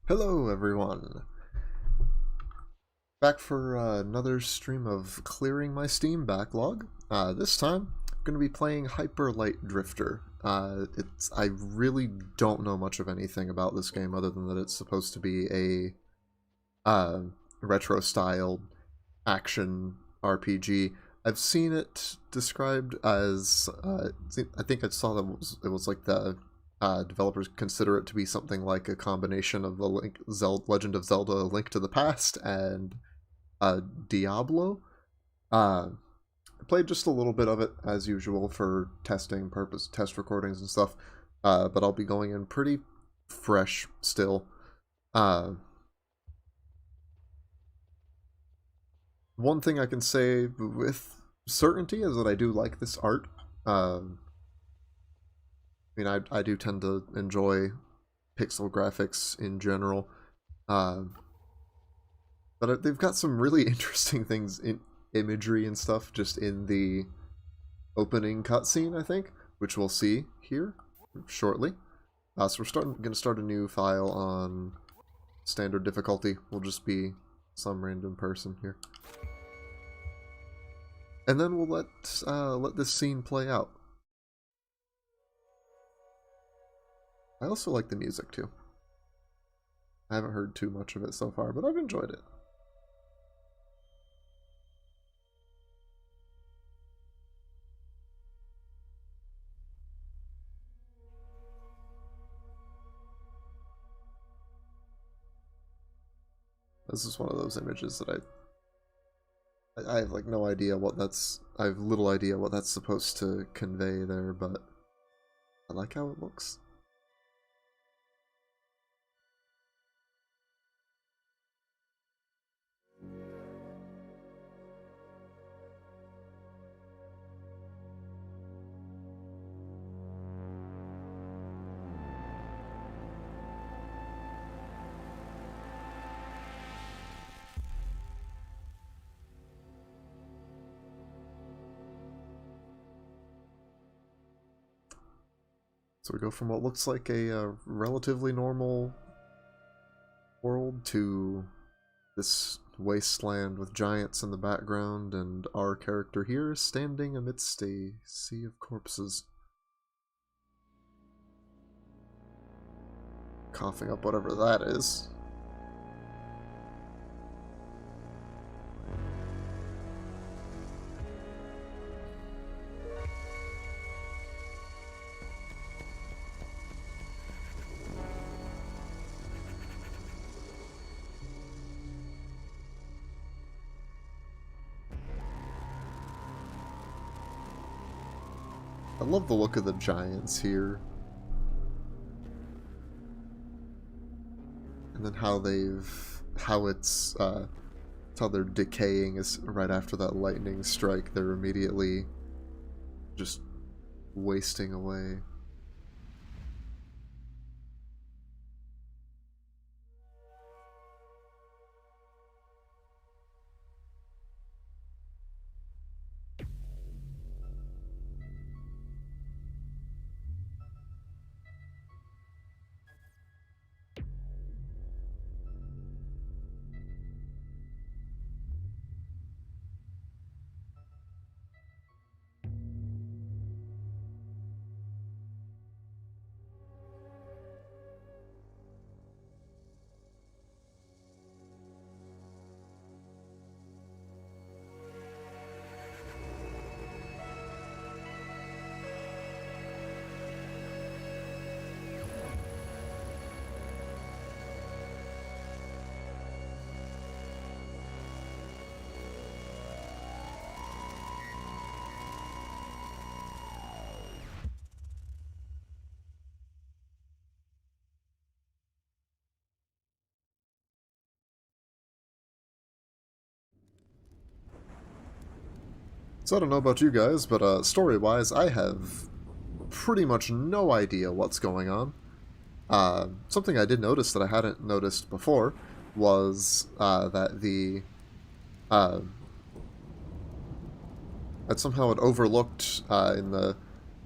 Hello everyone! Back for another stream of clearing my Steam backlog. This time, I'm going to be playing Hyper Light Drifter. I really don't know much of anything about this game other than that it's supposed to be a retro-styled action RPG. I've seen it described as, I think I saw that it was like the developers consider it to be something like a combination of the Legend of Zelda: Link to the Past and Diablo. I played just a little bit of it as usual for testing purpose, test recordings and stuff. But I'll be going in pretty fresh still. One thing I can say with certainty is that I do like this art. I do tend to enjoy pixel graphics in general. But they've got some really interesting things in imagery and stuff just in the opening cutscene, I think, which we'll see here shortly. So we're going to start a new file on standard difficulty. We'll just be some random person here. And then we'll let this scene play out. I also like the music too. I haven't heard too much of it so far, but I've enjoyed it. This is one of those images that I have like no idea what that's... I have little idea what that's supposed to convey there, but I like how it looks. So we go from what looks like a relatively normal world to this wasteland with giants in the background, and our character here is standing amidst a sea of corpses. Coughing up whatever that is. I love the look of the giants here. And then how they're decaying is right after that lightning strike. They're immediately just wasting away. So I don't know about you guys, but story-wise, I have pretty much no idea what's going on. Something I did notice that I hadn't noticed before was that that somehow it overlooked in the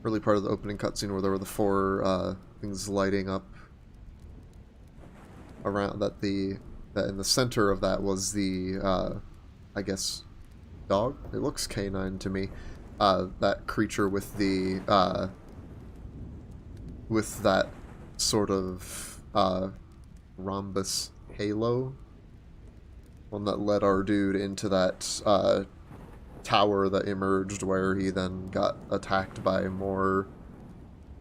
early part of the opening cutscene where there were the four things lighting up. around that in the center of that was the I guess dog. It looks canine to me. That creature with the with that sort of rhombus halo, one that led our dude into that tower that emerged, where he then got attacked by more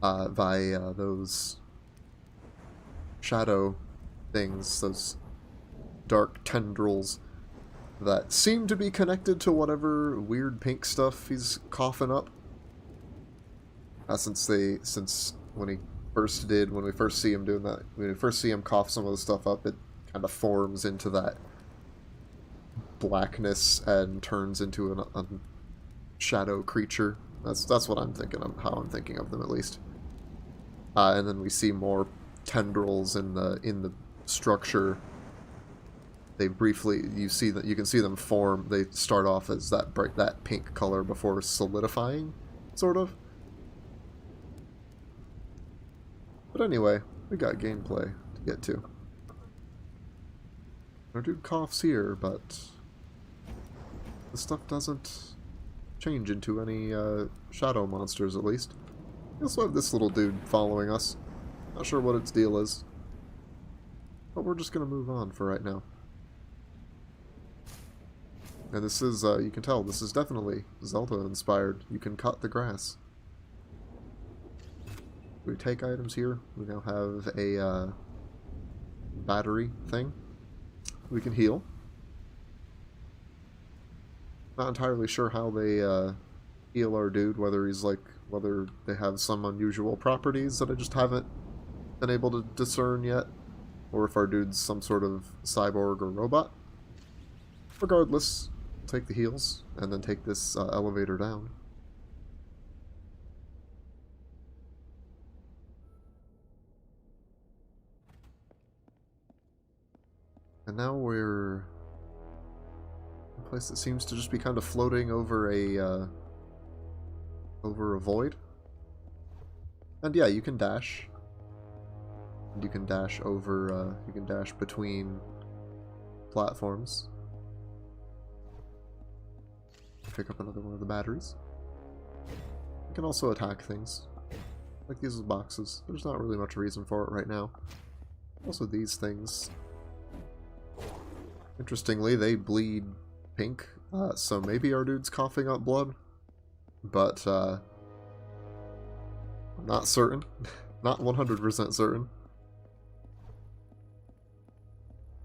those shadow things, those dark tendrils that seem to be connected to whatever weird pink stuff he's coughing up. Since when we first see him doing that, when we first see him cough some of the stuff up, it kind of forms into that blackness and turns into a shadow creature. That's what I'm thinking of, how I'm thinking of them at least. And then we see more tendrils in the structure. They briefly, you can see them form. They start off as that pink color before solidifying, sort of. But anyway, we got gameplay to get to. Our dude coughs here, but the stuff doesn't change into any shadow monsters, at least. We also have this little dude following us. Not sure what its deal is, but we're just gonna move on for right now. And this is, you can tell, this is definitely Zelda-inspired. You can cut the grass. We take items here. We now have a battery thing. We can heal. Not entirely sure how they heal our dude, whether they have some unusual properties that I just haven't been able to discern yet, or if our dude's some sort of cyborg or robot. Regardless, take the heals, and then take this elevator down. And now we're in a place that seems to just be kind of floating over a void. And yeah, you can dash. And you can dash over, you can dash between platforms. Pick up another one of the batteries. You can also attack things. Like these boxes. There's not really much reason for it right now. Also these things. Interestingly, they bleed pink, so maybe our dude's coughing up blood. But, I'm not certain. Not 100% certain.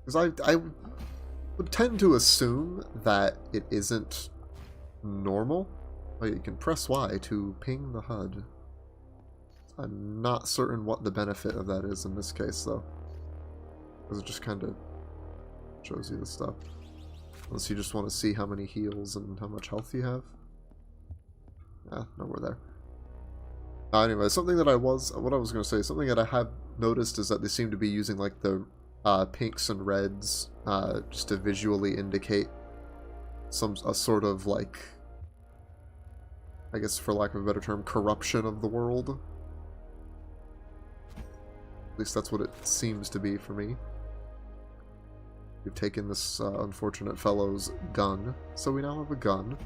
Because I would tend to assume that it isn't normal. Oh, you can press Y to ping the HUD. I'm not certain what the benefit of that is in this case, though. Because it just kind of shows you the stuff. Unless you just want to see how many heals and how much health you have. Yeah, no, we're there. Anyway, what I was going to say, something that I have noticed is that they seem to be using like the pinks and reds just to visually indicate a sort of like, I guess for lack of a better term, corruption of the world. At least that's what it seems to be for me. We've taken this unfortunate fellow's gun, so we now have a gun.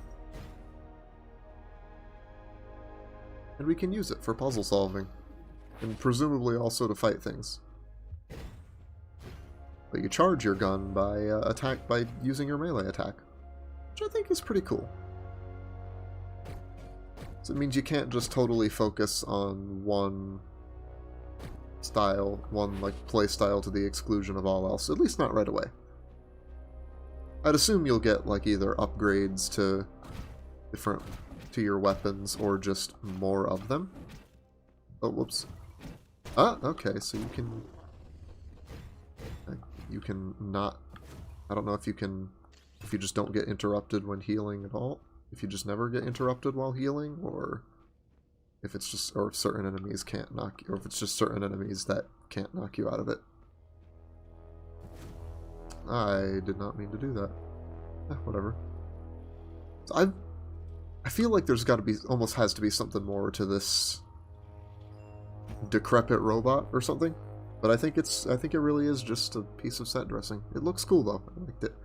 And we can use it for puzzle solving, and presumably also to fight things. But you charge your gun by using your melee attack, which I think is pretty cool. So it means you can't just totally focus on one style, one play style to the exclusion of all else, at least not right away. I'd assume you'll get either upgrades to your weapons or just more of them. Oh, whoops. Ah, okay, so you can not, I don't know if you just don't get interrupted when healing at all, if you just never get interrupted while healing, or if it's just, or if certain enemies can't knock you, or if it's just certain enemies that can't knock you out of it. I did not mean to do that. Whatever. So I feel like there's got to be, almost has to be something more to this decrepit robot or something. But I think it really is just a piece of set dressing. It looks cool though. I liked it.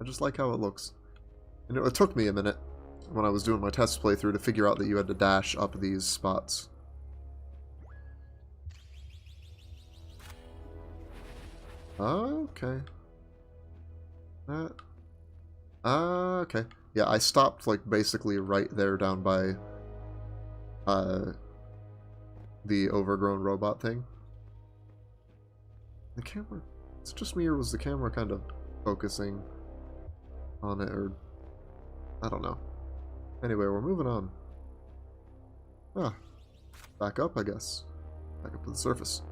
I just like how it looks. And it took me a minute when I was doing my test playthrough to figure out that you had to dash up these spots. Okay. Okay. Yeah, I stopped like basically right there down by the overgrown robot thing. The camera, it's just me, or was the camera kind of focusing on it, or I don't know. Anyway, we're moving on. Ah, back up, I guess. Back up to the surface.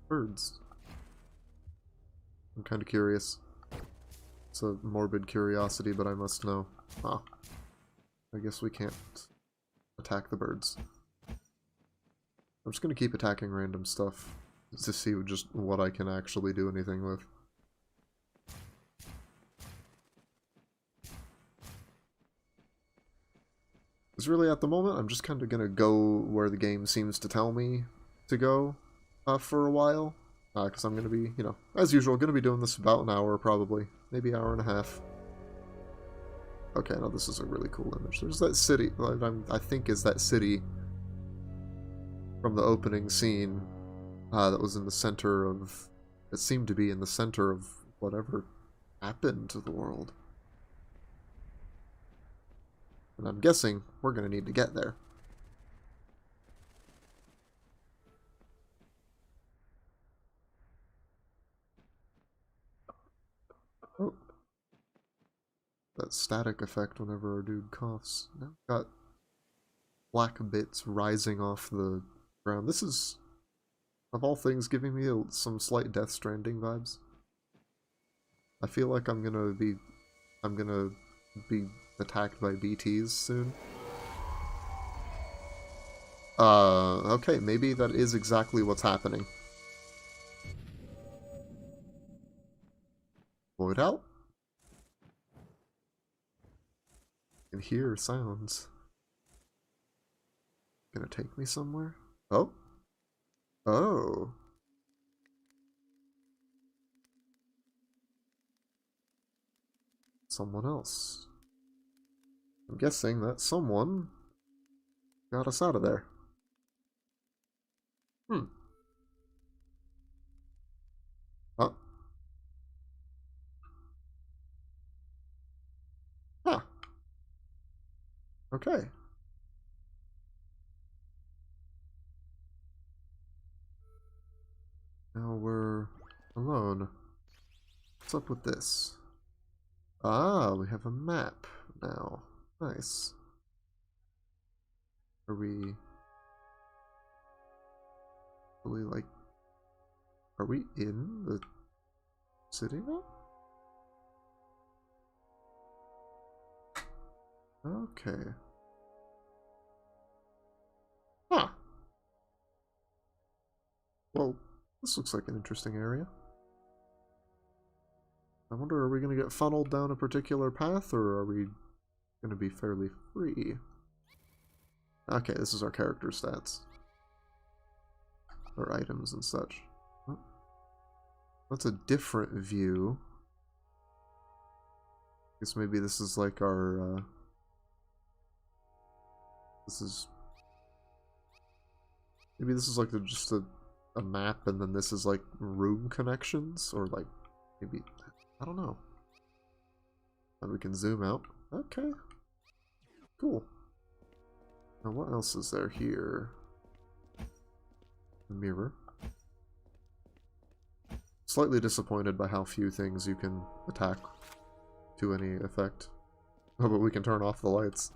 Birds. I'm kind of curious. It's a morbid curiosity, but I must know. Ah, I guess we can't attack the birds. I'm just gonna keep attacking random stuff to see just what I can actually do anything with. Because really, at the moment, I'm just kind of gonna go where the game seems to tell me to go for a while. Because I'm gonna be, you know, as usual, gonna be doing this about an hour probably. Maybe hour and a half. Okay, now this is a really cool image. There's that city, I think is that city from the opening scene that was in the center of, it seemed to be in the center of whatever happened to the world. And I'm guessing we're going to need to get there. Oh. That static effect whenever our dude coughs. Now we've got black bits rising off the ground. This is, of all things, giving me some slight Death Stranding vibes. I feel like I'm gonna be attacked by BTs soon. Okay, maybe that is exactly what's happening. Void out? I can hear sounds. Gonna take me somewhere? Oh? Oh. Someone else. I'm guessing that someone got us out of there. Hmm. Oh. Huh. Okay. Now we're alone. What's up with this? Ah, we have a map now. Nice. Are we really like... Are we in the city now? Okay. Huh. Well, this looks like an interesting area. I wonder, are we going to get funneled down a particular path, or are we going to be fairly free? Okay, this is our character stats. Our items and such. Oh, that's a different view. I guess maybe this is like our... Maybe this is like just a map, and then this is like room connections, or like maybe, I don't know. And we can zoom out. Okay, cool. Now what else is there here? A mirror. Slightly disappointed by how few things you can attack to any effect. Oh, but we can turn off the lights.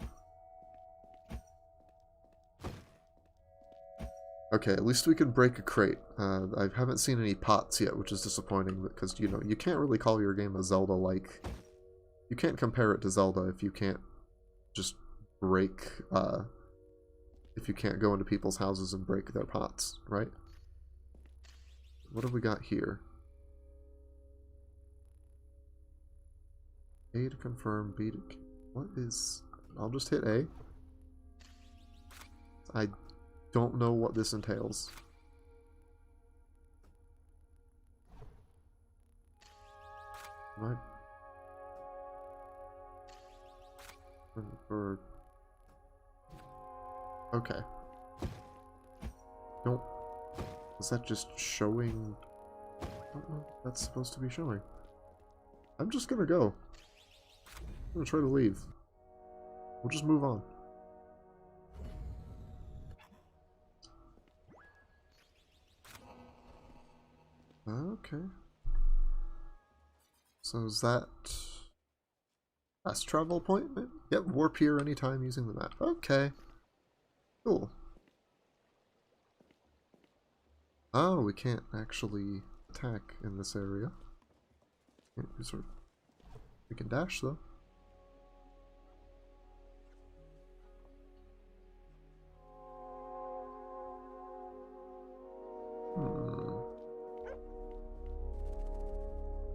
Okay, at least we can break a crate. I haven't seen any pots yet, which is disappointing, because, you know, you can't really call your game a Zelda-like. You can't compare it to Zelda if you can't just break, if you can't go into people's houses and break their pots, right? What have we got here? A to confirm, B to... What is... I'll just hit A. I don't know what this entails. Right. Or okay. Don't. Is that just showing? I don't know what that's supposed to be showing. I'm just gonna go. I'm gonna try to leave. We'll just move on. Okay. So is that fast travel point? Maybe? Yep, warp here anytime using the map. Okay. Cool. Oh, we can't actually attack in this area. We can dash though.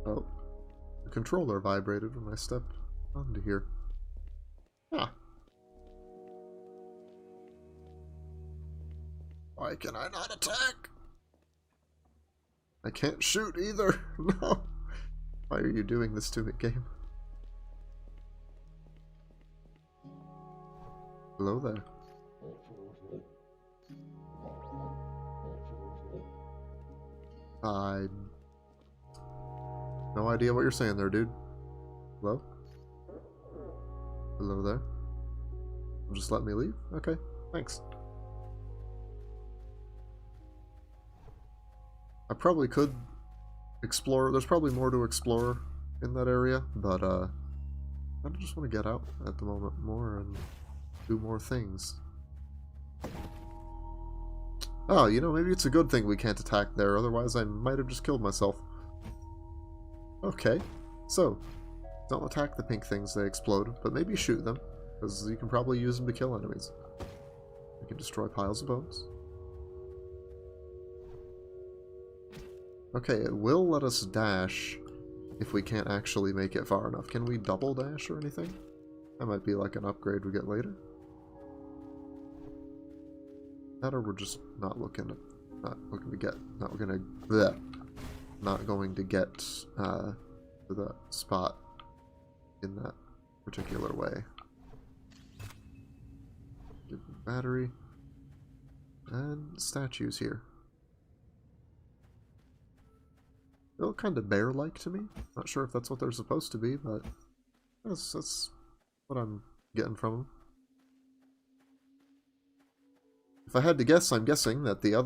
Oh, the controller vibrated when I stepped onto here. Ah. Why can I not attack? I can't shoot either. No. Why are you doing this to me, game? Hello there. No idea what you're saying there, dude. Hello? Hello there. Just let me leave? Okay, thanks. I probably could explore. There's probably more to explore in that area, but I just want to get out at the moment more and do more things. Oh, you know, maybe it's a good thing we can't attack there, otherwise I might have just killed myself. Okay, so, don't attack the pink things, they explode, but maybe shoot them, because you can probably use them to kill enemies. You can destroy piles of bones. Okay, it will let us dash if we can't actually make it far enough. Can we double dash or anything? That might be like an upgrade we get later. That, or we're just not going to get to the spot in that particular way. Battery and statues here. They look kind of bear-like to me. Not sure if that's what they're supposed to be, but that's what I'm getting from them. If I had to guess, I'm guessing that there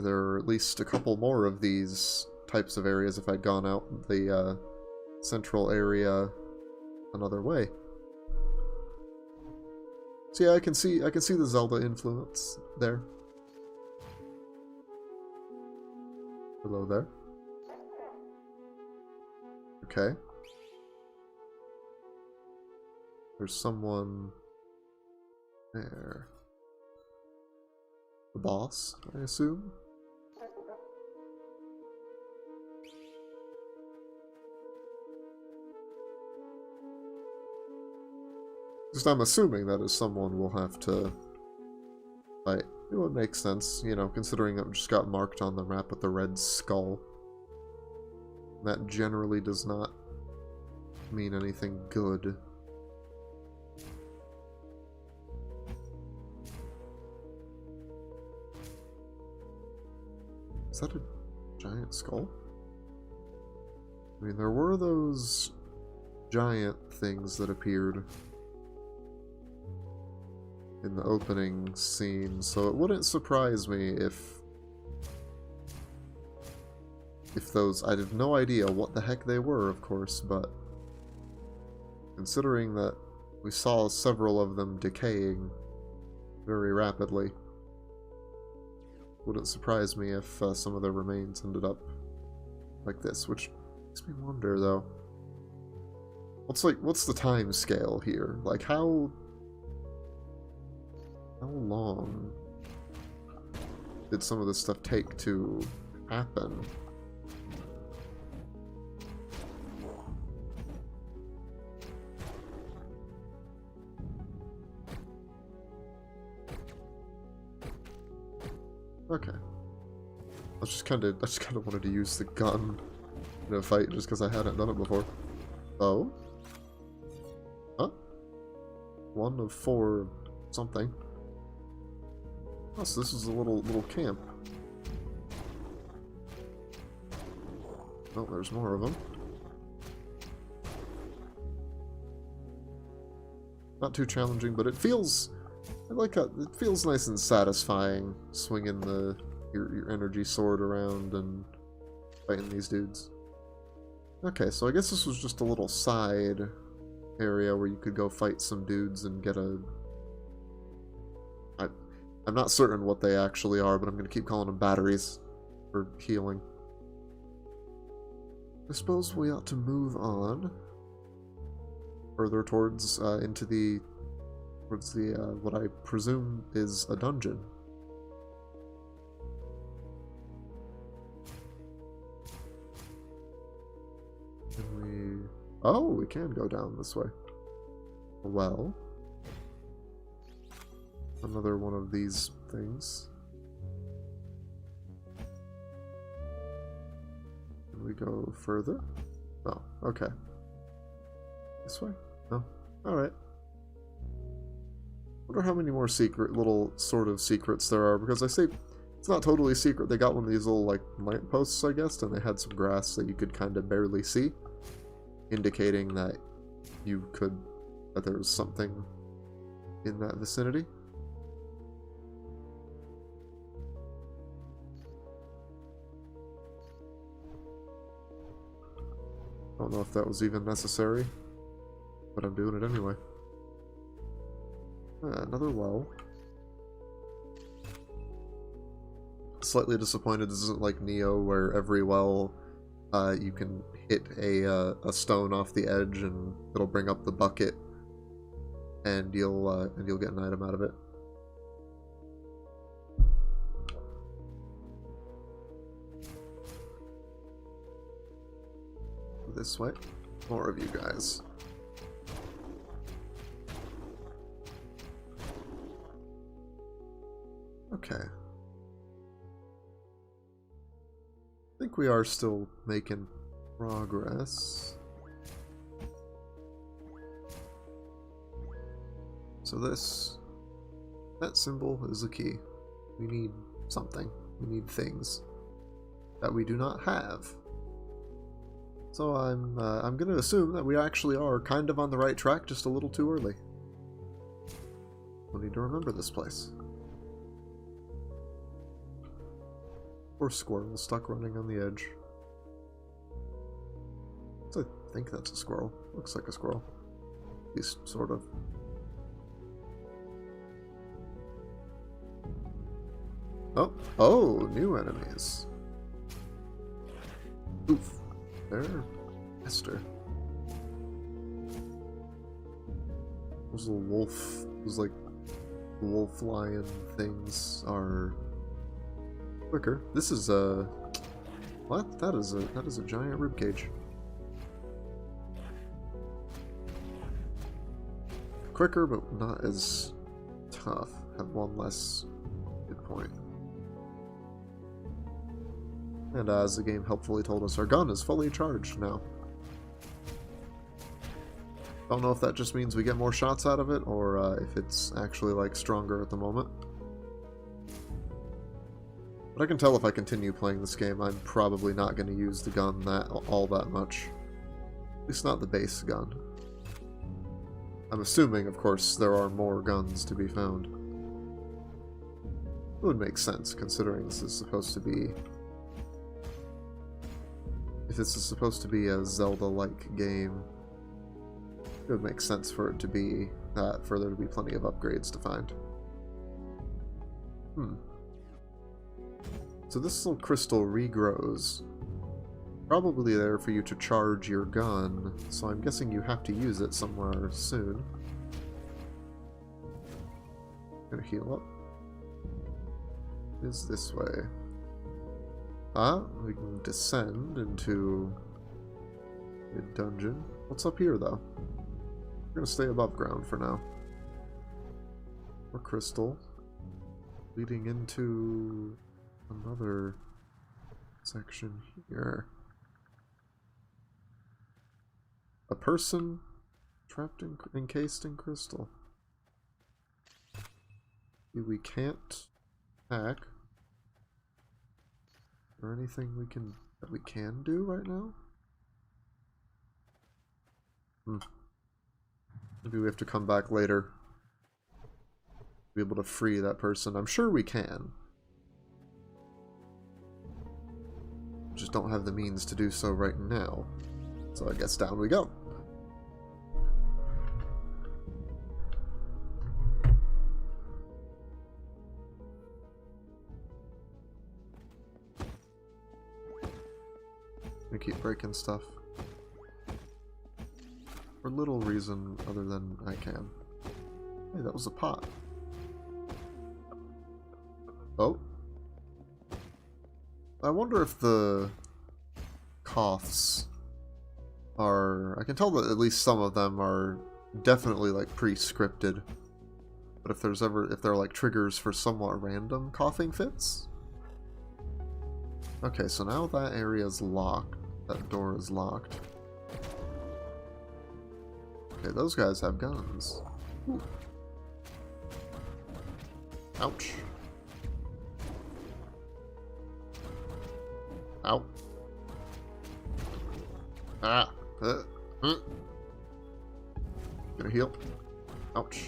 are at least a couple more of these types of areas if I'd gone out the central area another way. So yeah, I can see the Zelda influence there. Hello there. Okay. There's someone there. The boss, I assume? Just I'm assuming that is someone we'll have to fight. It would make sense, you know, considering it just got marked on the map with the red skull. That generally does not mean anything good. Is that a giant skull? I mean, there were those giant things that appeared in the opening scene, so it wouldn't surprise me if those... I have no idea what the heck they were, of course, but considering that we saw several of them decaying very rapidly, wouldn't surprise me if some of their remains ended up like this, which makes me wonder, though. What's the time scale here? Like, how long did some of this stuff take to happen? Okay. I just kind of wanted to use the gun in a fight just because I hadn't done it before. Oh? Huh? 1 of 4 something. Oh, so this is a little camp. Oh, there's more of them. Not too challenging, but it feels... it feels nice and satisfying swinging your energy sword around and fighting these dudes. Okay, so I guess this was just a little side area where you could go fight some dudes and get a... I'm not certain what they actually are, but I'm going to keep calling them batteries for healing. I suppose we ought to move on further towards what I presume is a dungeon. Oh, we can go down this way. Well, another one of these things. Can we go further? Oh, okay. This way? No. Alright. Wonder how many more little sort of secrets there are, because I say it's not totally secret. They got one of these little, like, lampposts, I guess, and they had some grass that you could kind of barely see, indicating that there was something in that vicinity. I don't know if that was even necessary, but I'm doing it anyway. Another well. Slightly disappointed this isn't like Neo, where every well you can hit a stone off the edge and it'll bring up the bucket, and you'll get an item out of it. This way. More of you guys. Okay. I think we are still making progress. So that symbol is a key. We need something. We need things that we do not have. So I'm going to assume that we actually are kind of on the right track, just a little too early. We'll need to remember this place. Poor squirrel stuck running on the edge. I think that's a squirrel. Looks like a squirrel. At least, sort of. Oh, new enemies. Oof. There, Esther. Those little those like wolf lion things are quicker. This is what? That is a giant ribcage. Quicker, but not as tough. Have one less hit point. And as the game helpfully told us, our gun is fully charged now. Don't know if that just means we get more shots out of it, or if it's actually, like, stronger at the moment. But I can tell if I continue playing this game, I'm probably not going to use the gun all that much. At least not the base gun. I'm assuming, of course, there are more guns to be found. It would make sense, considering this is supposed to be... If this is supposed to be a Zelda-like game, it would make sense for it to be for there to be plenty of upgrades to find. So this little crystal regrows. Probably there for you to charge your gun, so I'm guessing you have to use it somewhere soon. Gonna heal up. Is this way. We can descend into a dungeon. What's up here, though? We're gonna stay above ground for now. More crystal. Leading into another section here. A person trapped encased in crystal. We can't hack. Or anything that we can do right now? Maybe we have to come back later. Be able to free that person. I'm sure we can. Just don't have the means to do so right now. So I guess down we go. I keep breaking stuff. For little reason other than I can. Hey, that was a pot. Oh. I wonder if the coughs are... I can tell that at least some of them are definitely like pre-scripted. But if they're like triggers for somewhat random coughing fits? Okay, so now that area is locked. That door is locked. Okay, those guys have guns. Ooh. Ouch. Ow. Ah. Gonna heal. Ouch.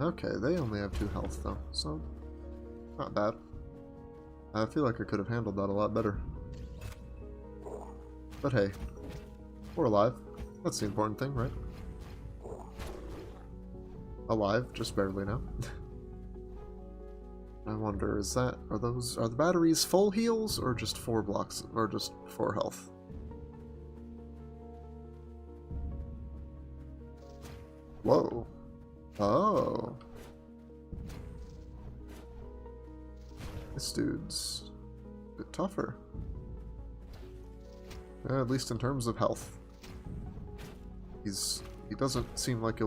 Okay, they only have 2 health though, so not bad. I feel like I could have handled that a lot better. But hey, we're alive. That's the important thing, right? Alive, just barely now. I wonder, are the batteries full heals or just 4 blocks or just 4 health? Whoa. Oh. This dude's a bit tougher. Yeah, at least in terms of health. He doesn't seem like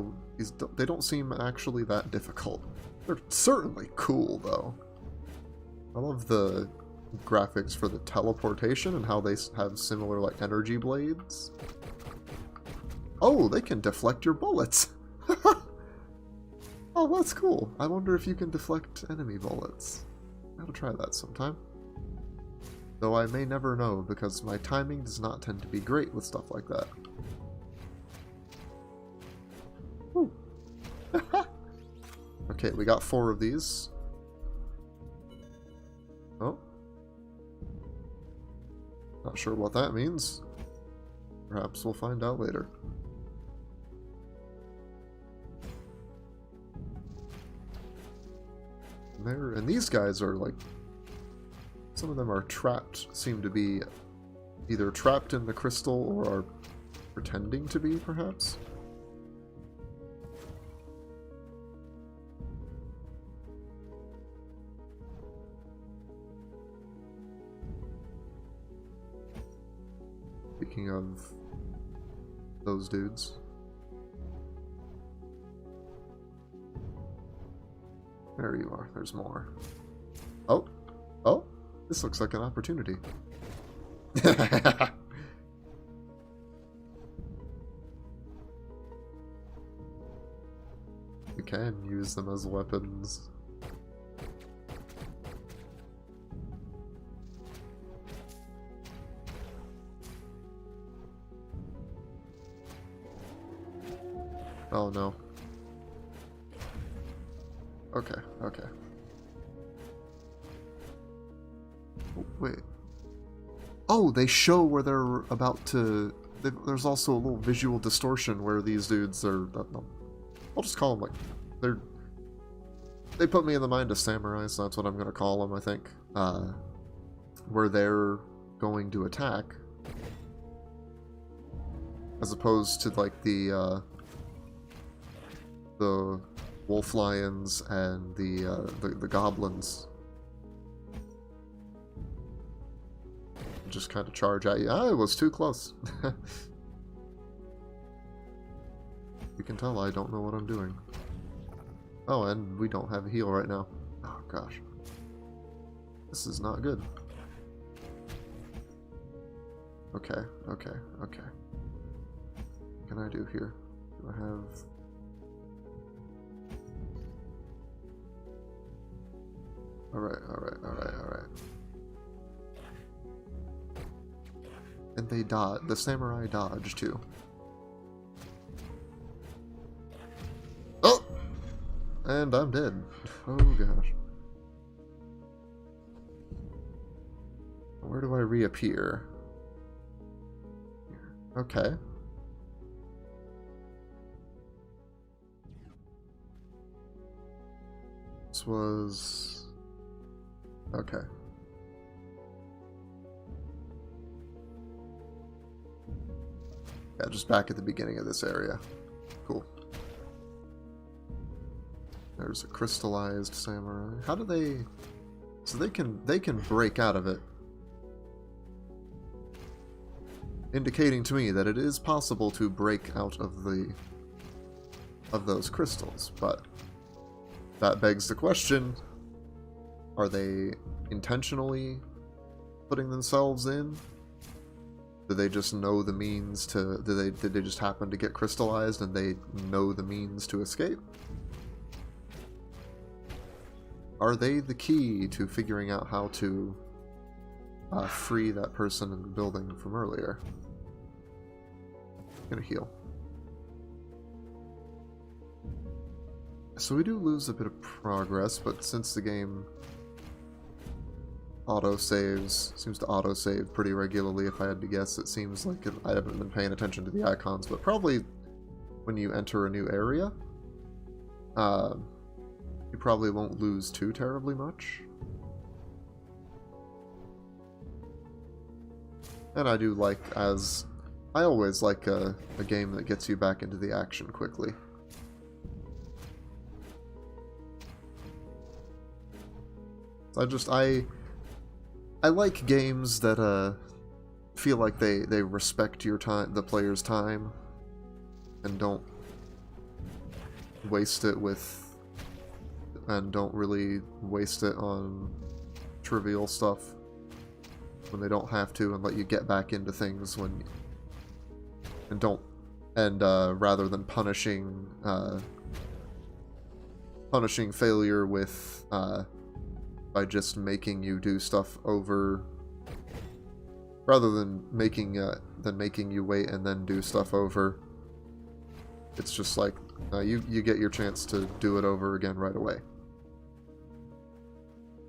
they don't seem actually that difficult. They're certainly cool though. I love the graphics for the teleportation and how they have similar like energy blades. Oh, they can deflect your bullets. Oh, that's cool. I wonder if you can deflect enemy bullets. I'll try that sometime. Though I may never know, because my timing does not tend to be great with stuff like that. Woo. Okay, we got 4 of these. Oh. Not sure what that means. Perhaps we'll find out later. And these guys are like, some of them are trapped, seem to be either trapped in the crystal or are pretending to be, perhaps. Speaking of those dudes. There you are. There's more. Oh. Oh. This looks like an opportunity. We can use them as weapons. Oh no. Okay, okay. Oh, wait. Oh, they show where they're about to... There's also a little visual distortion where these dudes are... I'll just call them like... They put me in the mind of samurai, so that's what I'm going to call them, I think. Where they're going to attack. As opposed to like the wolf lions and the goblins. Just kind of charge at you. Ah, it was too close. You can tell I don't know what I'm doing. Oh, and we don't have a heal right now. Oh, gosh. This is not good. Okay, okay, okay. What can I do here? Do I have... Alright, alright, alright, alright. And they dodge. The samurai dodge, too. Oh! And I'm dead. Oh, gosh. Where do I reappear? Here. Okay. This was... Okay. Yeah, just back at the beginning of this area. Cool. There's a crystallized samurai. How do they... So they can break out of it. Indicating to me that it is possible to break out of those crystals, but that begs the question, are they intentionally putting themselves in? Do they just know the means to... Did they just happen to get crystallized and they know the means to escape? Are they the key to figuring out how to free that person in the building from earlier? Gonna heal. So we do lose a bit of progress, but since the game seems to auto-save pretty regularly, if I had to guess, it seems like I haven't been paying attention to the icons, but probably when you enter a new area, you probably won't lose too terribly much. And I do like, I always like a game that gets you back into the action quickly. I like games that feel like they respect your time, the player's time, and don't waste it don't really waste it on trivial stuff when they don't have to, and let you get back into things when rather than punishing failure with by just making you do stuff over, rather than making you wait and then do stuff over. It's just like you get your chance to do it over again right away.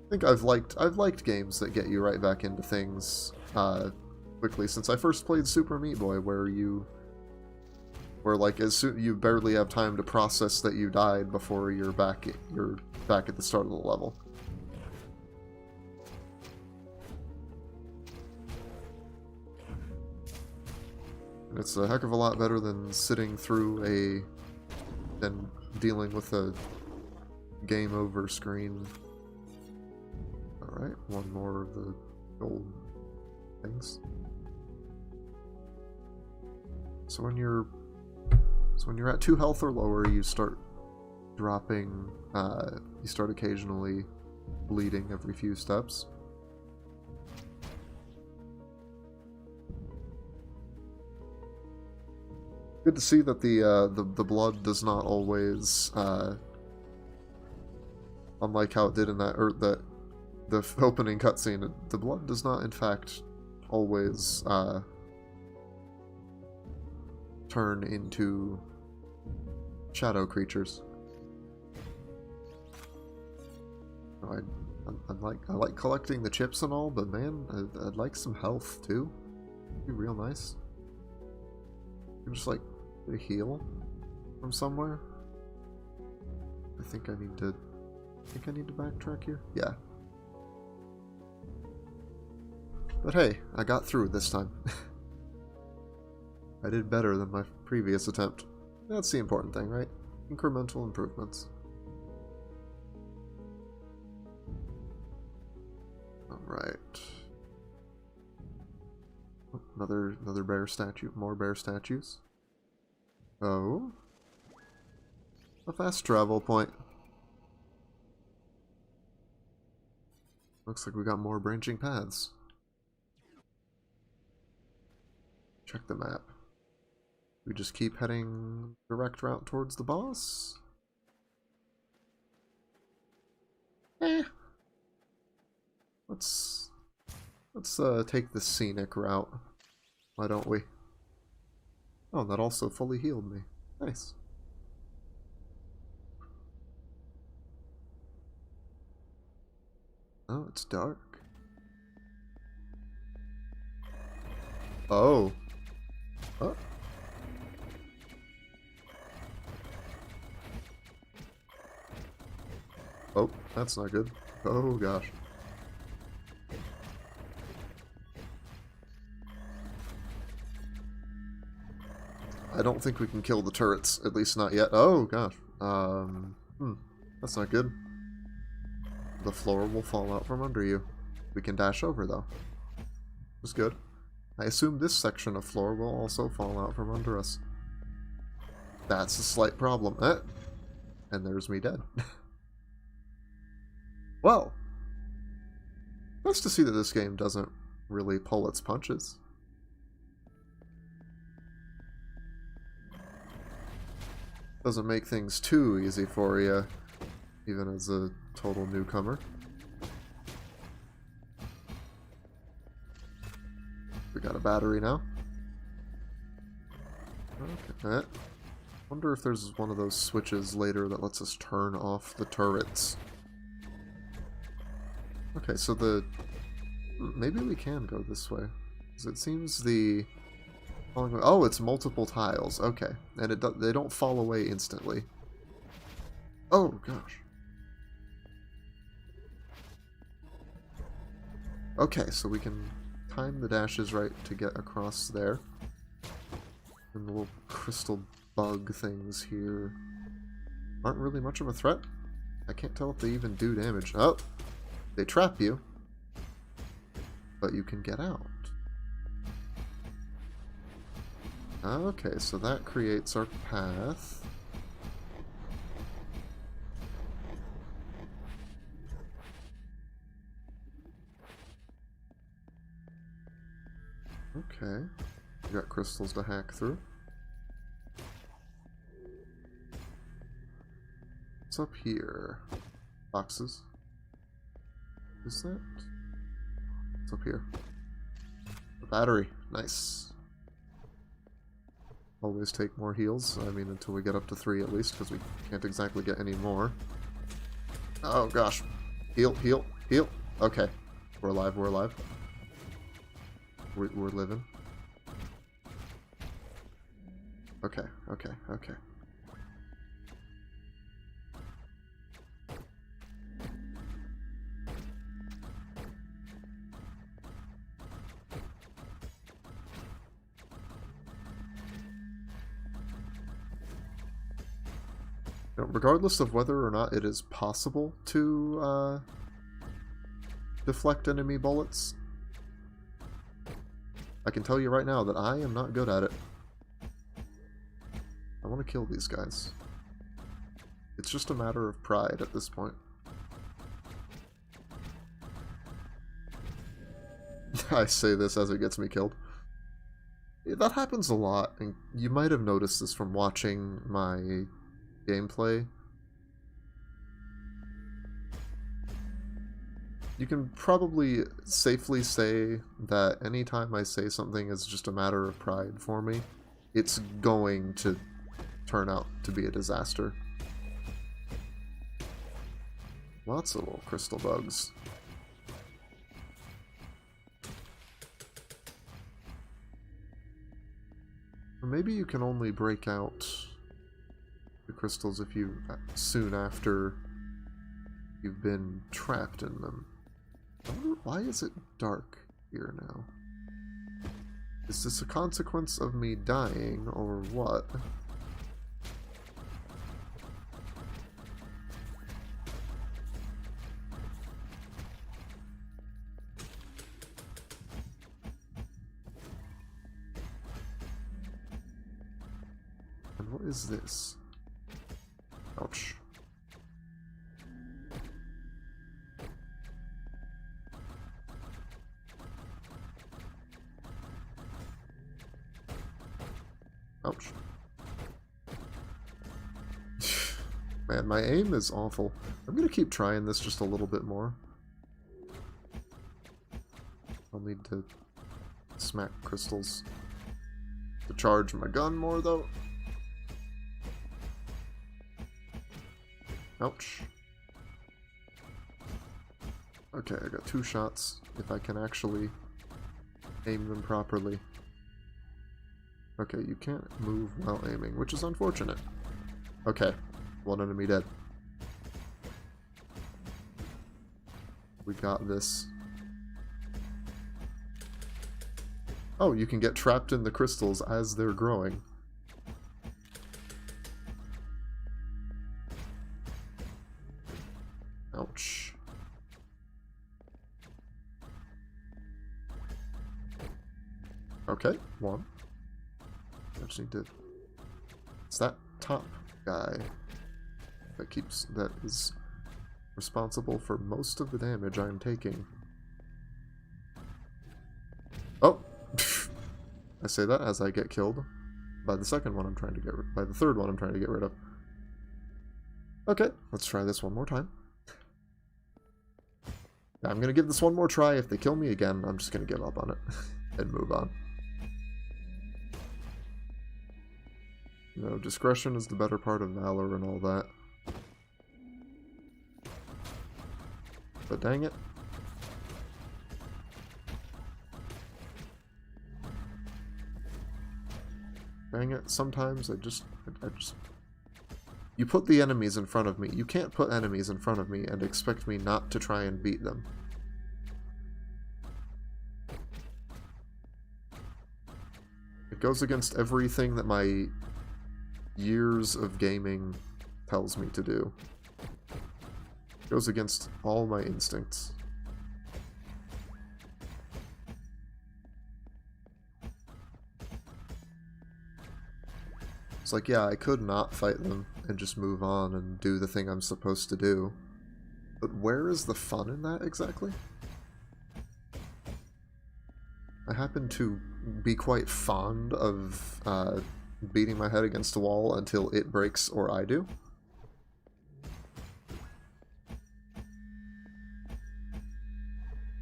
I think I've liked games that get you right back into things quickly since I first played Super Meat Boy, where like as soon you barely have time to process that you died before you're back at the start of the level. And it's a heck of a lot better than than dealing with a game over screen. Alright, one more of the gold things. So when you're at 2 health or lower, you start dropping, you start occasionally bleeding every few steps. Good to see that the blood does not always, unlike how it did in the opening cutscene, the blood does not in fact always turn into shadow creatures. I like collecting the chips and all, but man, I'd like some health too. It'd be real nice. Just like get a heal from somewhere. I think I need to backtrack here. Yeah. But hey, I got through this time. I did better than my previous attempt. That's the important thing, right? Incremental improvements. Alright. Another bear statue. More bear statues. Oh. A fast travel point. Looks like we got more branching paths. Check the map. We just keep heading direct route towards the boss? Let's take the scenic route. Why don't we? Oh, that also fully healed me. Nice. Oh, it's dark. Oh. Oh. Oh, that's not good. Oh gosh. I don't think we can kill the turrets, at least not yet. Oh gosh. That's not good. The floor will fall out from under you. We can dash over though. That's good. I assume this section of floor will also fall out from under us. That's a slight problem. And there's me dead. Well, nice to see that this game doesn't really pull its punches. Doesn't make things too easy for you, even as a total newcomer. We got a battery now. Okay. Wonder if there's one of those switches later that lets us turn off the turrets. Okay, so maybe we can go this way. Because it seems the... Oh, it's multiple tiles. Okay. And they don't fall away instantly. Oh, gosh. Okay, so we can time the dashes right to get across there. And the little crystal bug things here aren't really much of a threat. I can't tell if they even do damage. Oh! They trap you. But you can get out. Okay, so that creates our path. Okay. We got crystals to hack through. What's up here? Boxes. Is that? What's up here? A battery. Nice. Always take more heals. I mean, until we get up to 3 at least, because we can't exactly get any more. Oh gosh. Heal, heal, heal. Okay. We're alive, we're alive. We're living. Okay, okay, okay. Now, regardless of whether or not it is possible to deflect enemy bullets, I can tell you right now that I am not good at it. I want to kill these guys. It's just a matter of pride at this point. I say this as it gets me killed. That happens a lot, and you might have noticed this from watching my gameplay. You can probably safely say that anytime I say something is just a matter of pride for me, it's going to turn out to be a disaster. Lots of little crystal bugs. Or maybe you can only break out the crystals if you soon after you've been trapped in them. I wonder, why is it dark here now? Is this a consequence of me dying or what? And what is this? Ouch. Ouch. Man, my aim is awful. I'm gonna keep trying this just a little bit more. I'll need to smack crystals to charge my gun more, though. Ouch. Okay, I got 2 shots, if I can actually aim them properly. Okay, you can't move while aiming, which is unfortunate. Okay, 1 enemy dead. We got this. Oh, you can get trapped in the crystals as they're growing. Ouch. Okay, 1. I just need to... It's that top guy that is responsible for most of the damage I'm taking. Oh! I say that as I get killed by the second one I'm trying to get rid of. By the third one I'm trying to get rid of. Okay, let's try this one more time. I'm gonna give this one more try. If they kill me again, I'm just gonna give up on it and move on. You know, discretion is the better part of valor and all that. But dang it. Dang it, sometimes I just... You put the enemies in front of me. You can't put enemies in front of me and expect me not to try and beat them. It goes against everything that my years of gaming tells me to do. It goes against all my instincts. It's like, yeah, I could not fight them and just move on and do the thing I'm supposed to do. But where is the fun in that exactly? I happen to be quite fond of beating my head against a wall until it breaks or I do.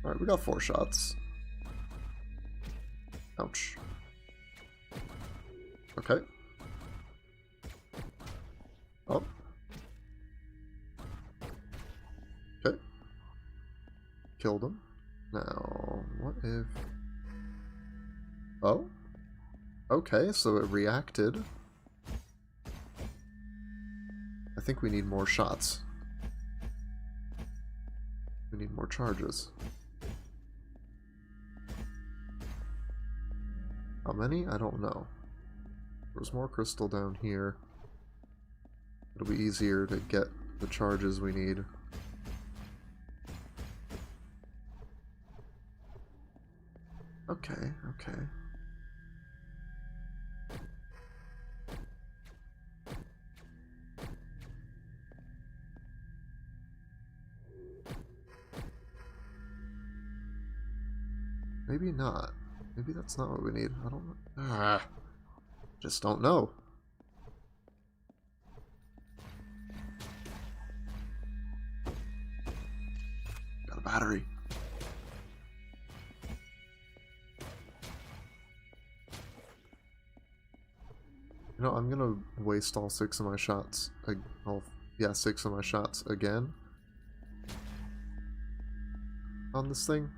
Alright, we got 4 shots. Ouch. Okay. Oh. Okay. Killed him. Now, what if... Oh? Okay, so it reacted. I think we need more shots. We need more charges. How many? I don't know. There's more crystal down here. It'll be easier to get the charges we need. Okay, okay. Maybe not. Maybe that's not what we need. I don't know. Ah, just don't know. Got a battery. You know, I'm gonna waste all 6 of my shots. Yeah, 6 of my shots again on this thing.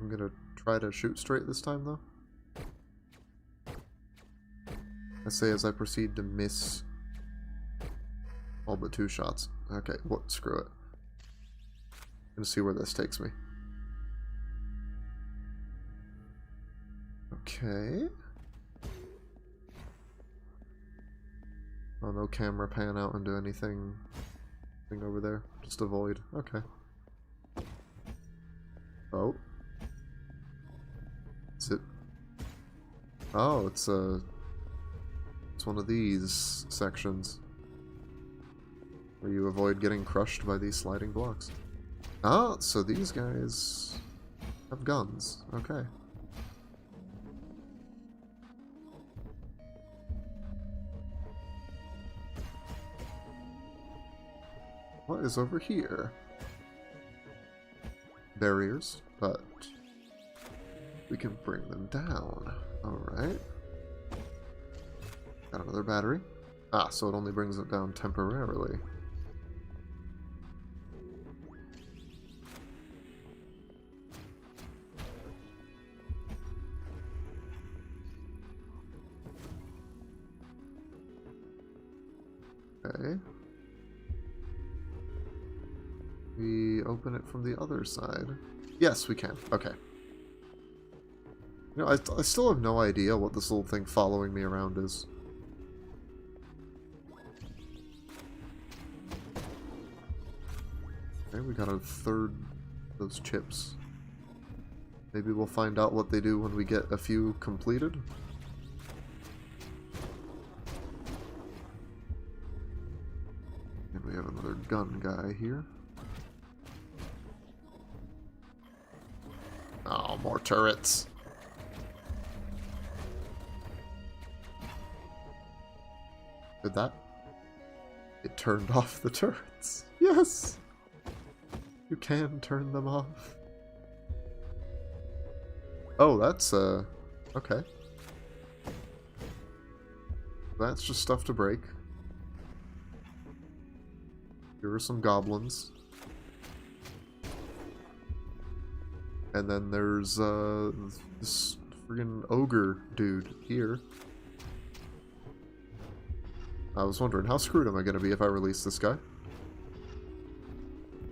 I'm gonna try to shoot straight this time, though. I say as I proceed to miss all but 2 shots. Okay, what? Screw it. I'm gonna see where this takes me. Okay. Oh, no camera pan out and do anything over there. Just avoid. Okay. Oh. Is it? Oh, it's one of these sections. where you avoid getting crushed by these sliding blocks. Ah, so these guys have guns. Okay. What is over here? Barriers, but we can bring them down. Alright. Got another battery. Ah, so it only brings it down temporarily. Okay. We open it from the other side. Yes, we can. Okay. You know, I still have no idea what this little thing following me around is. Okay, we got a third of those chips. Maybe we'll find out what they do when we get a few completed. And we have another gun guy here. Oh, more turrets. Did that? It turned off the turrets. Yes! You can turn them off. Oh, that's, okay. That's just stuff to break. Here are some goblins. And then there's, this friggin' ogre dude here. I was wondering, how screwed am I going to be if I release this guy?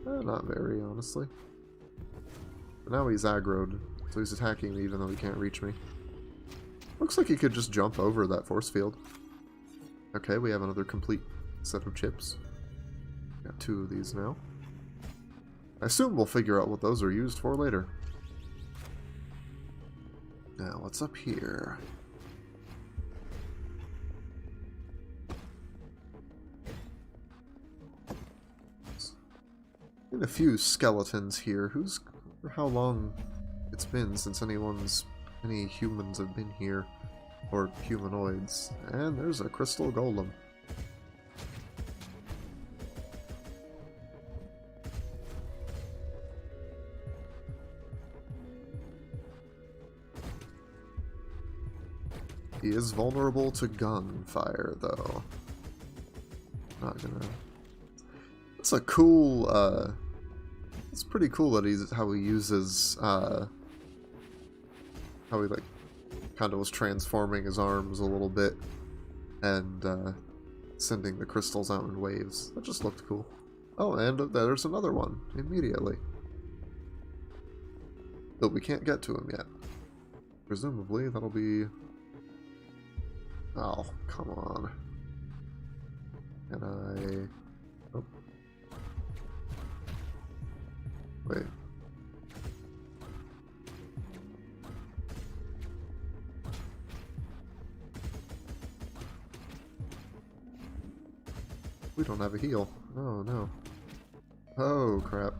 Not very, honestly. But now he's aggroed, so he's attacking me even though he can't reach me. Looks like he could just jump over that force field. Okay, we have another complete set of chips. Got 2 of these now. I assume we'll figure out what those are used for later. Now, what's up here? A few skeletons here. Who's... how long it's been since any humans have been here. Or humanoids. And there's a crystal golem. He is vulnerable to gunfire, though. Not gonna... It's a cool, it's pretty cool that how he uses, how he, like, kind of was transforming his arms a little bit, and, sending the crystals out in waves. That just looked cool. Oh, and there's another one, immediately. But we can't get to him yet. Presumably, that'll be... Oh, come on. Can I... Oh. Wait. We don't have a heal. Oh, no. Oh, crap.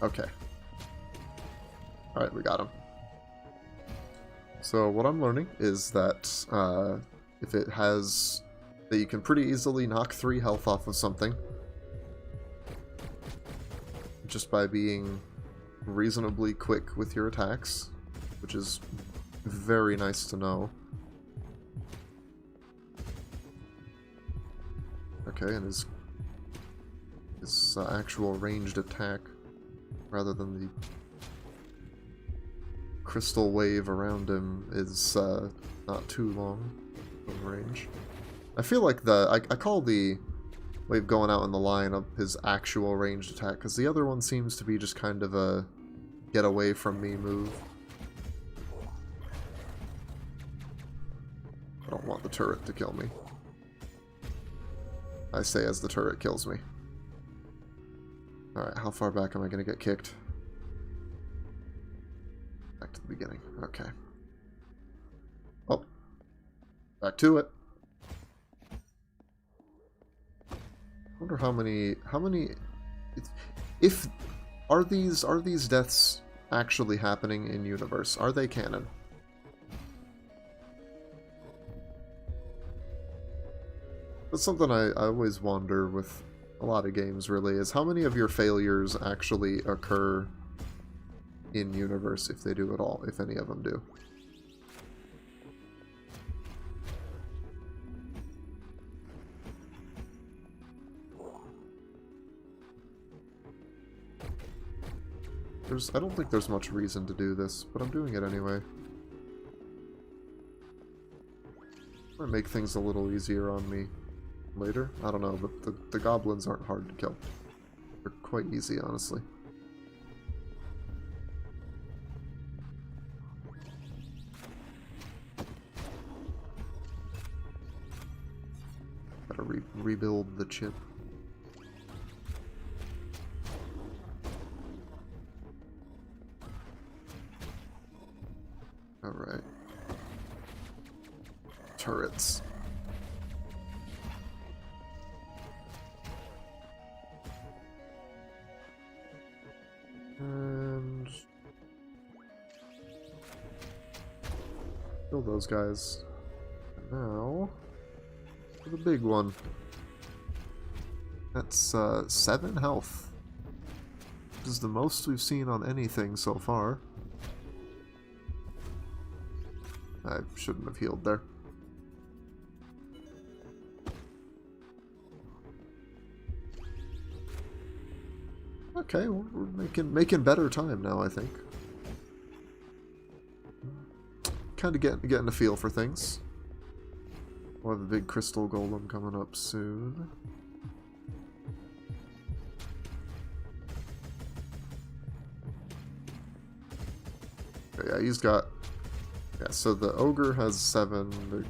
Okay. Alright, we got him. So what I'm learning is that if it has... that you can pretty easily knock 3 health off of something. Just by being reasonably quick with your attacks, which is very nice to know. Okay, and his actual ranged attack, rather than the crystal wave around him, is not too long in range. I feel like I call the wave going out in the line of his actual ranged attack, because the other one seems to be just kind of a get away from me move. I don't want the turret to kill me. I say as the turret kills me. Alright, how far back am I going to get kicked? Back to the beginning. Okay. Oh. Back to it. Wonder how many if are these deaths actually happening in universe? Are they canon? That's something I always wonder with a lot of games, really, is how many of your failures actually occur in universe, if they do at all, if any of them do. I don't think there's much reason to do this, but I'm doing it anyway. Might make things a little easier on me later. I don't know, but the goblins aren't hard to kill. They're quite easy, honestly. Gotta rebuild the chip. Alright. Turrets. And kill those guys. And now for the big one. That's 7 health. Which is the most we've seen on anything so far. I shouldn't have healed there. Okay, we're making better time now, I think. Kind of getting a feel for things. We'll have a big crystal golem coming up soon. Okay, yeah, he's got... Yeah, so the ogre has 7, the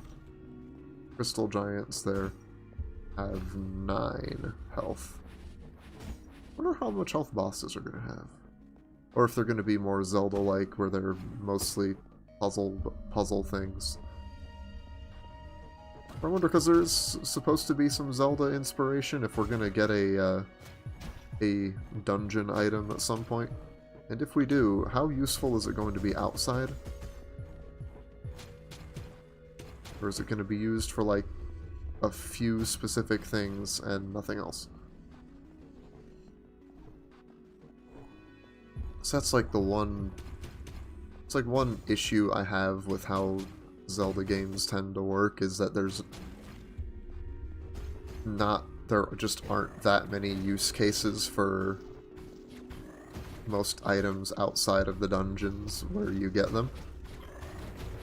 crystal giants there have 9 health. I wonder how much health bosses are going to have. Or if they're going to be more Zelda-like, where they're mostly puzzle things. I wonder, because there's supposed to be some Zelda inspiration, if we're going to get a dungeon item at some point. And if we do, how useful is it going to be outside? Or is it going to be used for, like, a few specific things and nothing else? So that's, like, the one... It's, like, one issue I have with how Zelda games tend to work, is that there just aren't that many use cases for most items outside of the dungeons where you get them.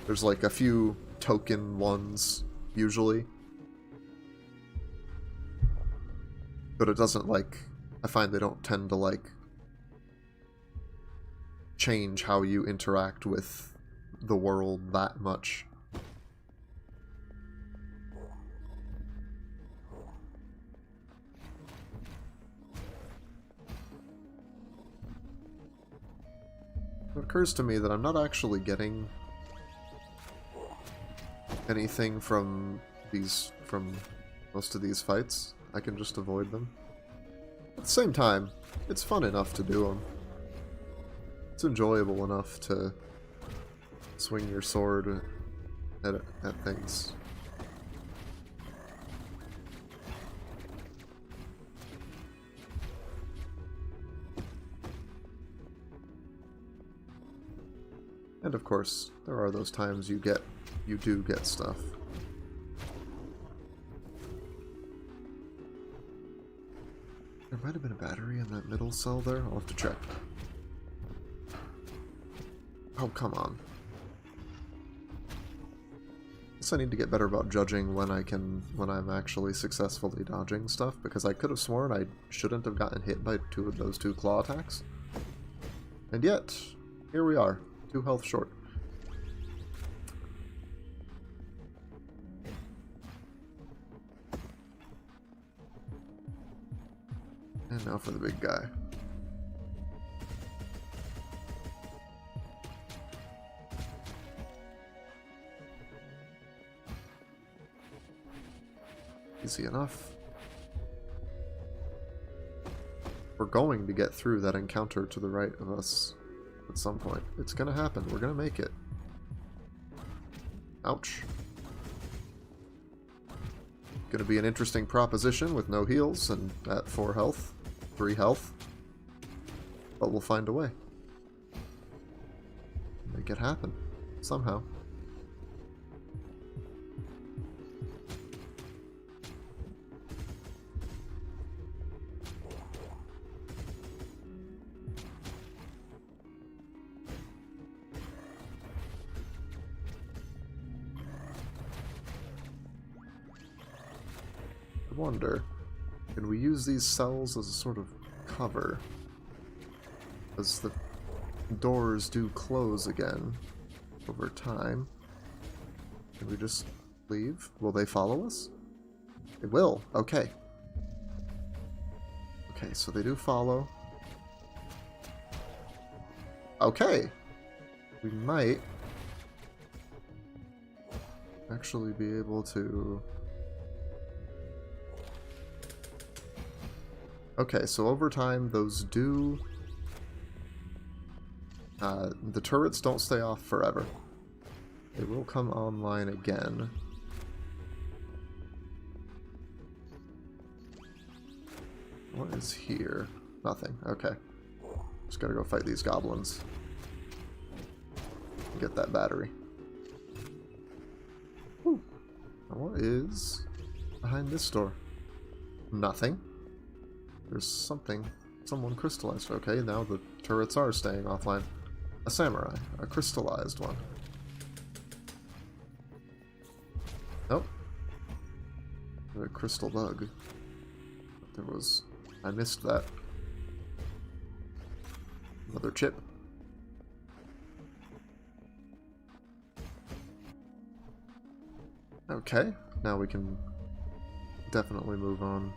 There's, like, a few token ones, usually. But it doesn't, like... I find they don't tend to, like, change how you interact with the world that much. It occurs to me that I'm not actually getting anything from most of these fights. I can just avoid them. At the same time, it's fun enough to do them. It's enjoyable enough to swing your sword at things. And of course, there are those times you do get stuff. There might have been a battery in that middle cell there. I'll have to check. Oh, come on. Guess I need to get better about judging when I'm actually successfully dodging stuff, because I could have sworn I shouldn't have gotten hit by those two claw attacks. And yet, here we are. 2 health short. And now for the big guy. Easy enough. we're going to get through that encounter to the right of us at some point. It's gonna happen. We're gonna make it. Ouch. Gonna be an interesting proposition with no heals and at 4 health, 3 health. But we'll find a way. Make it happen. Somehow. I wonder, can we use these cells as a sort of cover? As the doors do close again over time. Can we just leave? Will they follow us? They will. Okay. Okay, so they do follow. Okay. We might actually be able to... Okay, so over time, those do... the turrets don't stay off forever. They will come online again. What is here? Nothing. Okay. Just gotta go fight these goblins. Get that battery. Whew. Now what is behind this door? Nothing. There's something. Someone crystallized. Okay, now the turrets are staying offline. A samurai. A crystallized one. Nope. A crystal bug. There was... I missed that. Another chip. Okay, now we can definitely move on.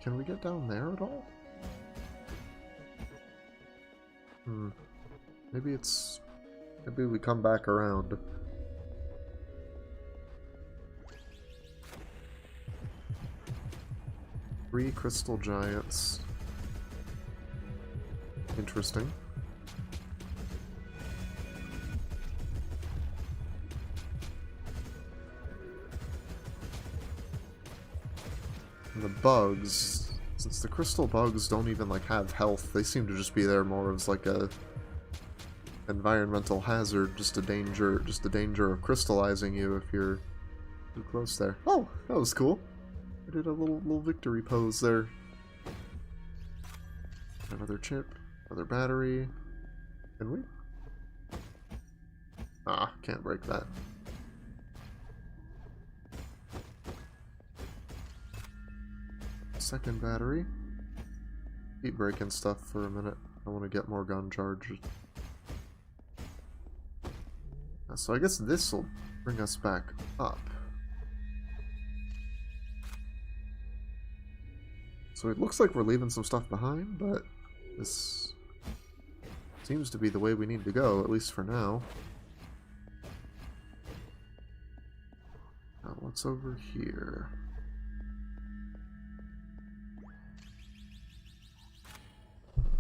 Can we get down there at all? Maybe it's... Maybe we come back around. Three crystal giants. Interesting. And the bugs, since the crystal bugs don't even like have health, they seem to just be there more as like a environmental hazard, just a danger of crystallizing you if you're too close there. Oh, that was cool. I did a little victory pose there. Another chip, another battery. Can we? Ah, can't break that. Second battery. Keep breaking stuff for a minute. I want to get more gun charges. So I guess this will bring us back up. So it looks like we're leaving some stuff behind, but this seems to be the way we need to go, at least for now. Now what's over here?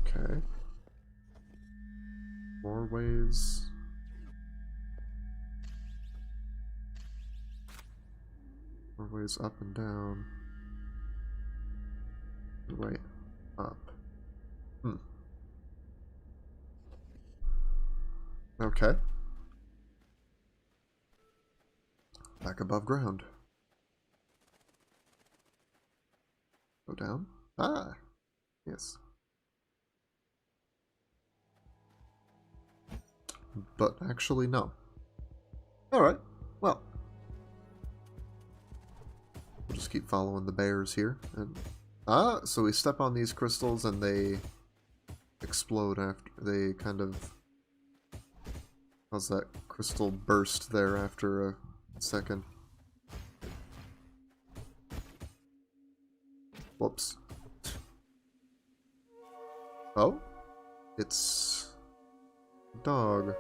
Okay. More ways. More ways up and down. Right up. Okay. Back above ground. Go down. Ah! Yes. But actually, no. Alright. Well. We'll just keep following the bears here. And so we step on these crystals and they explode after they kind of... How's that crystal burst there after a second? Whoops. Oh? It's... dog.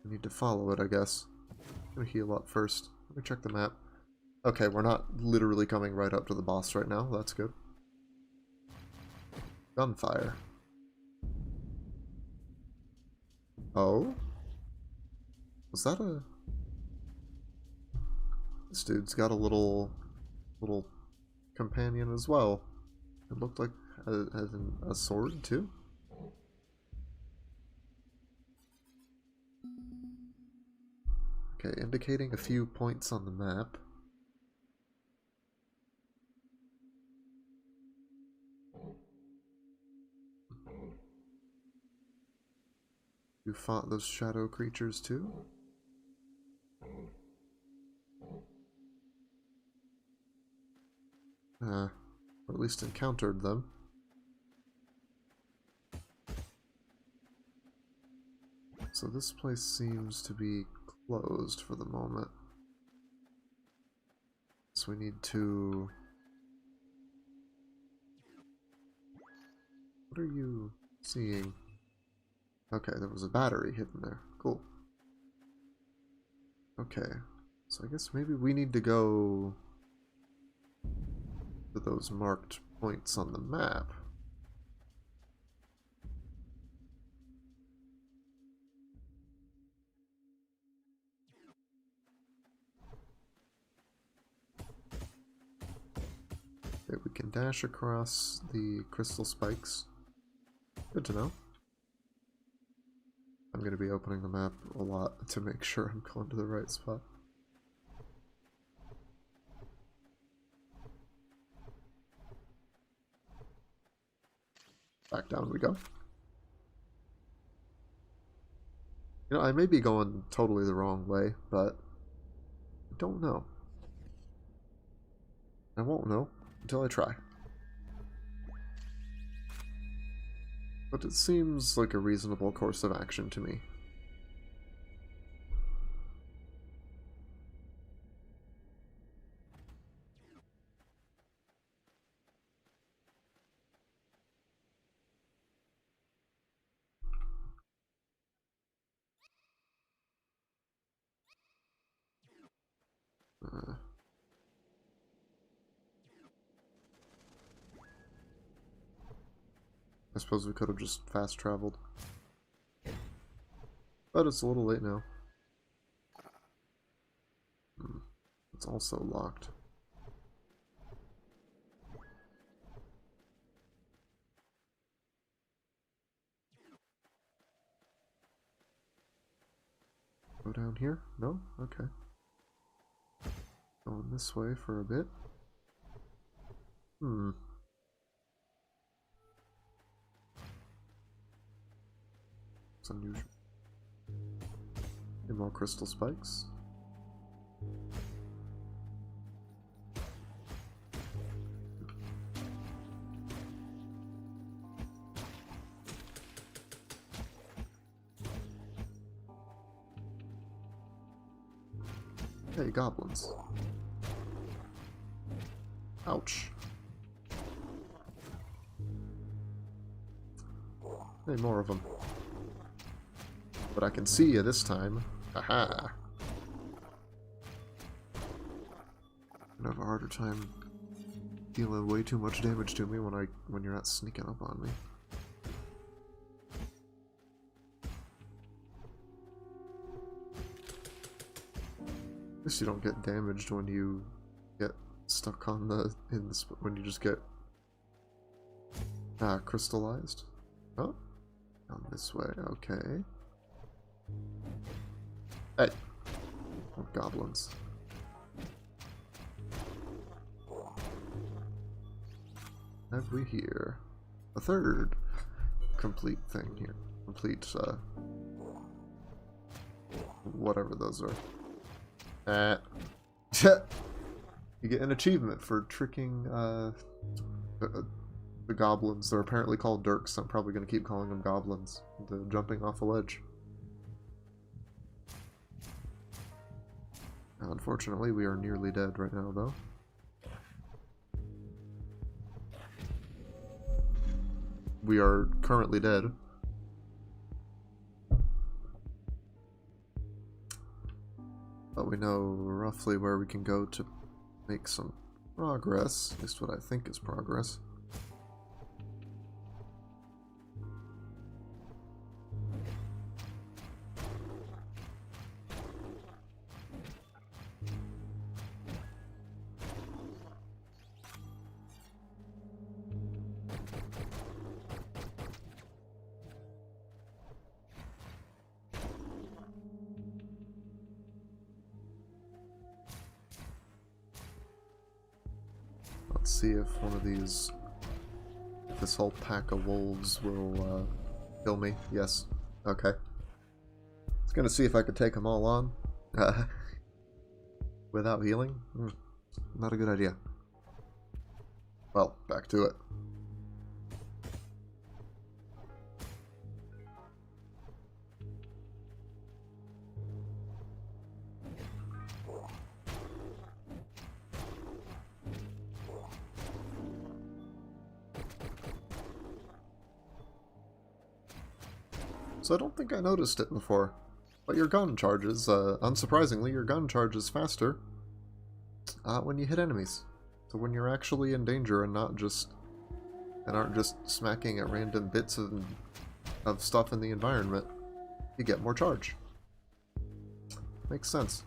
I need to follow it, I guess. I'm gonna heal up first. Let me check the map. Okay, we're not literally coming right up to the boss right now. That's good. Gunfire. Oh? Was that a... This dude's got a little companion as well. It looked like a sword too. Okay, indicating a few points on the map. You fought those shadow creatures too? Or at least encountered them. So this place seems to be closed for the moment. So we need to... What are you seeing? Okay, there was a battery hidden there. Cool. Okay, so I guess maybe we need to go to those marked points on the map. Okay, we can dash across the crystal spikes. Good to know. I'm going to be opening the map a lot to make sure I'm going to the right spot. Back down we go. You know, I may be going totally the wrong way, but I don't know. I won't know until I try. But it seems like a reasonable course of action to me. I suppose we could have just fast traveled. But it's a little late now. It's also locked. Go down here? No? Okay. Going this way for a bit. It's unusual. And more crystal spikes. Hey, goblins. Ouch. Hey, more of them. But I can see you this time. Haha. I have a harder time dealing way too much damage to me when you're not sneaking up on me. At least you don't get damaged when you get stuck on when you just get crystallized. Oh, down this way. Okay. Hey, oh, goblins. Have we here a third complete thing here? Complete whatever those are. You get an achievement for tricking the goblins. They're apparently called Dirks, so I'm probably going to keep calling them goblins. The jumping off a ledge. Unfortunately, we are nearly dead right now, though. We are currently dead. But we know roughly where we can go to make some progress, at least what I think is progress. Let's see if one of these, if this whole pack of wolves will kill me. Yes. Okay. I was gonna see if I could take them all on without healing. Not a good idea. Well, back to it. So I don't think I noticed it before, but your gun charges, unsurprisingly, your gun charges faster when you hit enemies. So when you're actually in danger and aren't just smacking at random bits of stuff in the environment, you get more charge. Makes sense.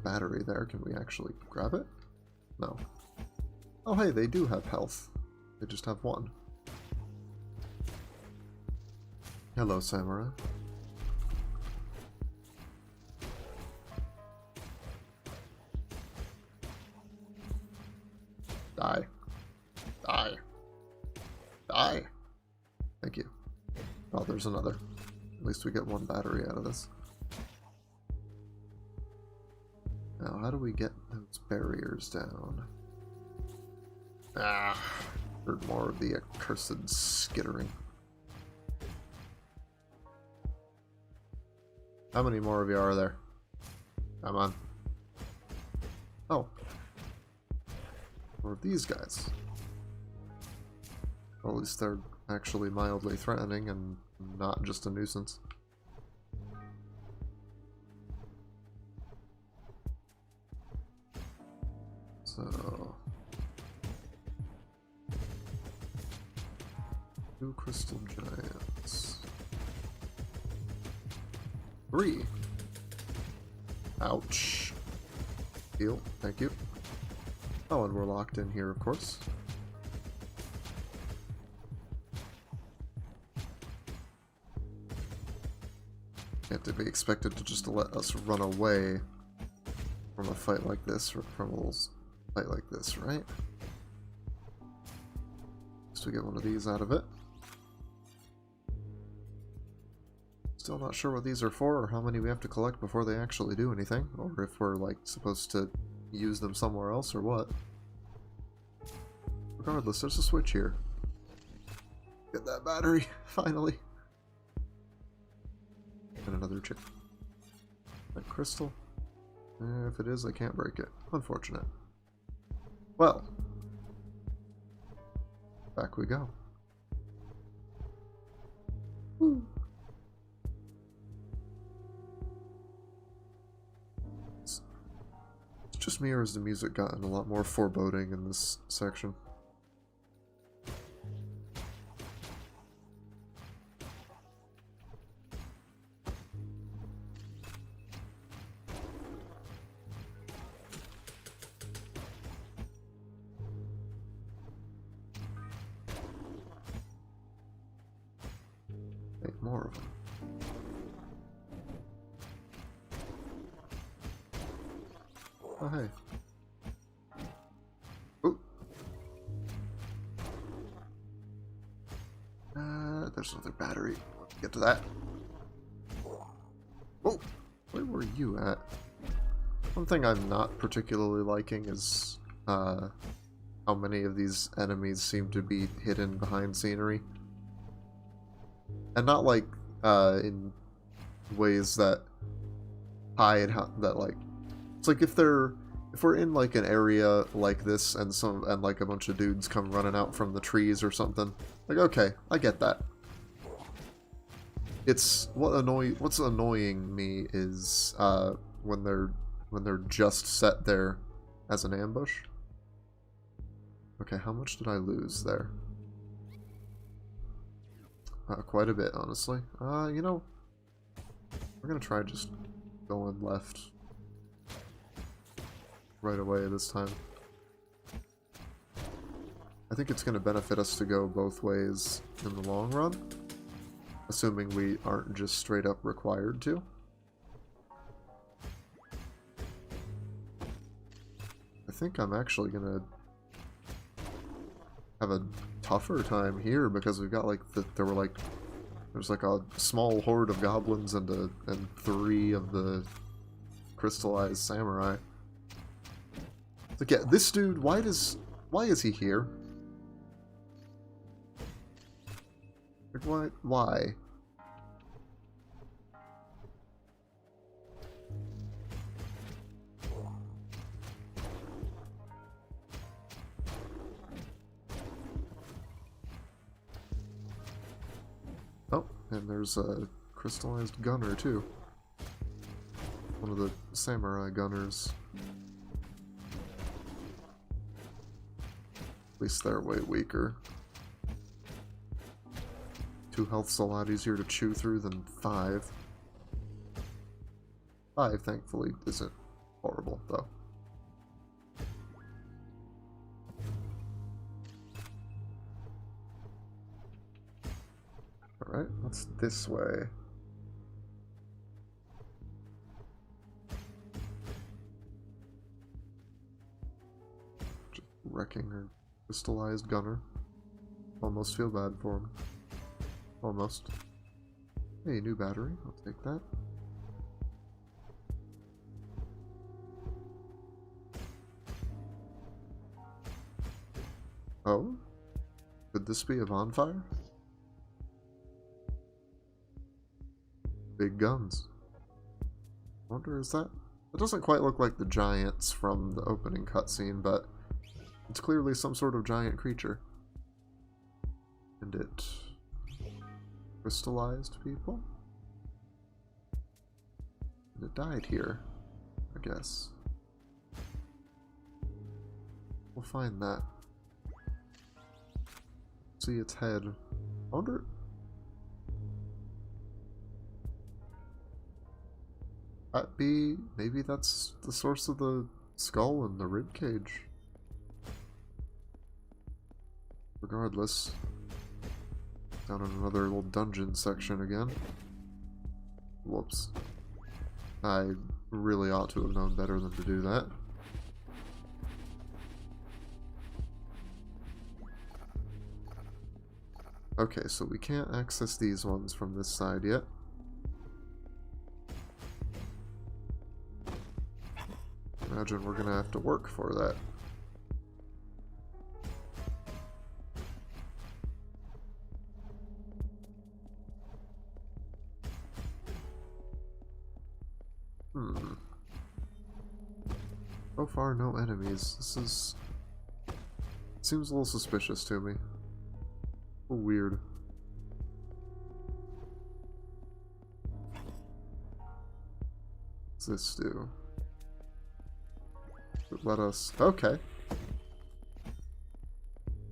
Battery there. Can we actually grab it? No. Oh hey, they do have health. They just have one. Hello, Samurai. Die. Die. Die. Thank you. Oh, there's another. At least we get one battery out of this. Now, how do we get those barriers down? Ah, heard more of the accursed skittering. How many more of you are there? Come on. Oh. More of these guys. Well, at least they're actually mildly threatening and not just a nuisance. So, 2 crystal giants. 3. Ouch. Heal, thank you. Oh, and we're locked in here, of course. Can't be expected to just let us run away from a fight like this, or from a little fight like this, right? Just to get one of these out of it. Still not sure what these are for, or how many we have to collect before they actually do anything, or if we're, like, supposed to use them somewhere else, or what. Regardless, there's a switch here. Get that battery, finally. And another chip. That crystal? If it is, I can't break it. Unfortunate. Well, back we go. Woo. It's just me, or has the music gotten a lot more foreboding in this section? More of them. Oh, hey. Ooh. There's another battery. Let's get to that. Oh, where were you at? One thing I'm not particularly liking is how many of these enemies seem to be hidden behind scenery. And not like in ways that hide how, that like, it's like if they're if we're in like an area like this and like a bunch of dudes come running out from the trees or something, like okay, I get that. It's what's annoying me is when they're just set there as an ambush. Okay, how much did I lose there? Quite a bit, honestly. You know, we're gonna try just going left right away this time. I think it's gonna benefit us to go both ways in the long run, assuming we aren't just straight up required to. I think I'm actually gonna have a tougher time here because we've got like there's like a small horde of goblins and 3 of the crystallized samurai. Like, yeah, this dude, why is he here? Like, why? Oh, and there's a crystallized gunner too. One of the samurai gunners. At least they're way weaker. 2 health's a lot easier to chew through than 5. 5, thankfully, isn't horrible, though. Alright, what's this way? Just wrecking her crystallized gunner. Almost feel bad for him. Almost. Hey, new battery. I'll take that. Oh? Could this be a bonfire? Big guns. Wonder, is that... It doesn't quite look like the giants from the opening cutscene, but it's clearly some sort of giant creature. And it crystallized people? And it died here, I guess. We'll find that. See its head. I wonder... That be... Maybe that's the source of the skull and the ribcage. Regardless. Down in another little dungeon section again. Whoops. I really ought to have known better than to do that. Okay, so we can't access these ones from this side yet. Imagine we're gonna have to work for that. So far, no enemies. This is... Seems a little suspicious to me. A little weird. What's this do? Let us... Okay.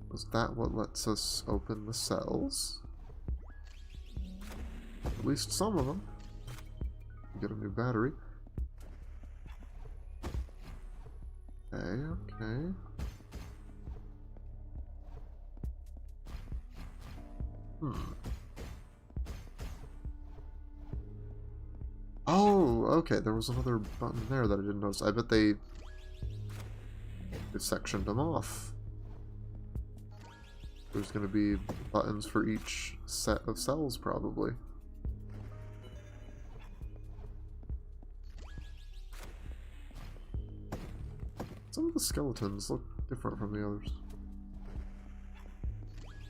Was that what lets us open the cells? At least some of them. Get a new battery. Okay, okay. Oh, okay, there was another button there that I didn't notice. I bet they sectioned them off. There's gonna be buttons for each set of cells, probably. Some of the skeletons look different from the others.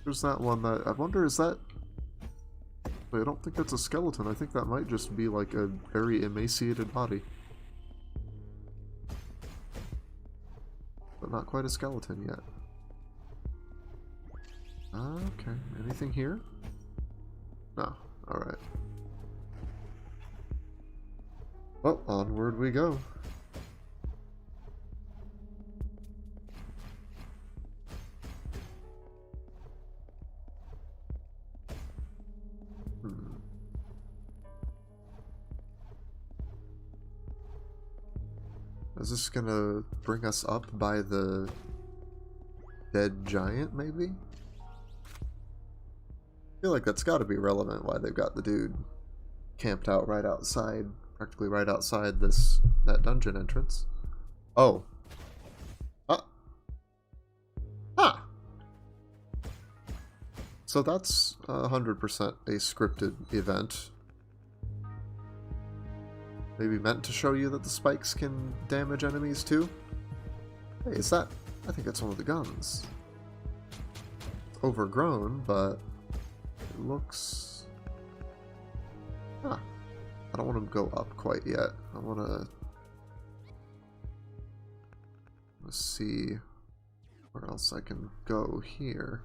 There's that one that... I wonder, is that... Wait, I don't think that's a skeleton. I think that might just be like a very emaciated body. but not quite a skeleton yet. Okay, anything here? No, alright. Well, onward we go. Is this gonna bring us up by the dead giant, maybe? I feel like that's gotta be relevant why they've got the dude camped out right outside, practically right outside that dungeon entrance. Oh. Ah! So that's 100% a scripted event. Maybe meant to show you that the spikes can damage enemies too? Hey, is that... I think that's one of the guns. It's overgrown, but it looks... Huh. I don't want to go up quite yet. I want to... see where else I can go here.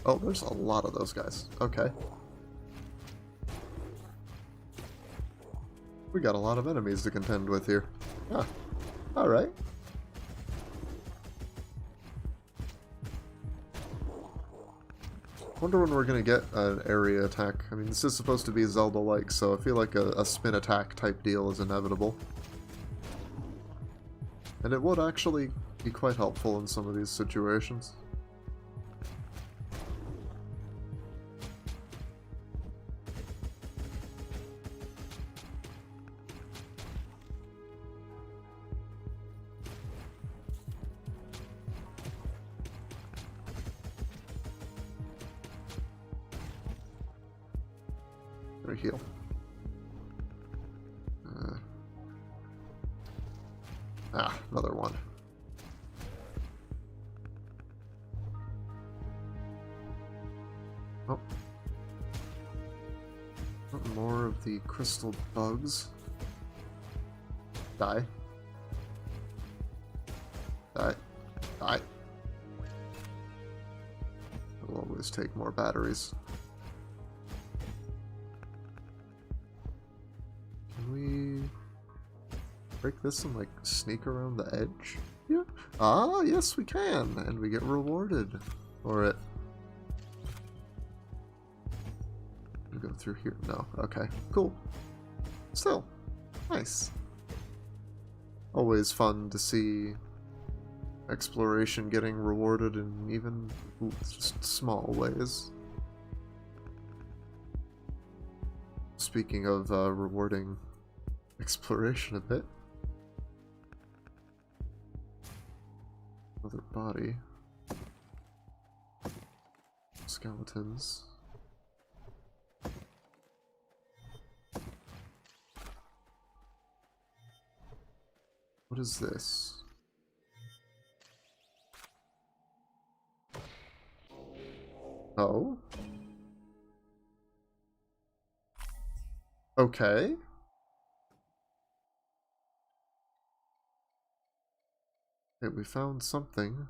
Oh, there's a lot of those guys. Okay. We got a lot of enemies to contend with here. Ah, alright. Wonder when we're gonna get an area attack. I mean, this is supposed to be Zelda-like, so I feel like a spin attack type deal is inevitable. And it would actually be quite helpful in some of these situations. Heal. Another one. Oh. More of the crystal bugs. Die. Die. Die. It'll always take more batteries. Break this and like sneak around the edge? Yeah. Ah, yes we can, and we get rewarded for it. We go through here. No. Okay. Cool. Still, nice. Always fun to see exploration getting rewarded in even just small ways. Speaking of rewarding exploration a bit. Another body. Skeletons. What is this? Oh? Okay. Okay, we found something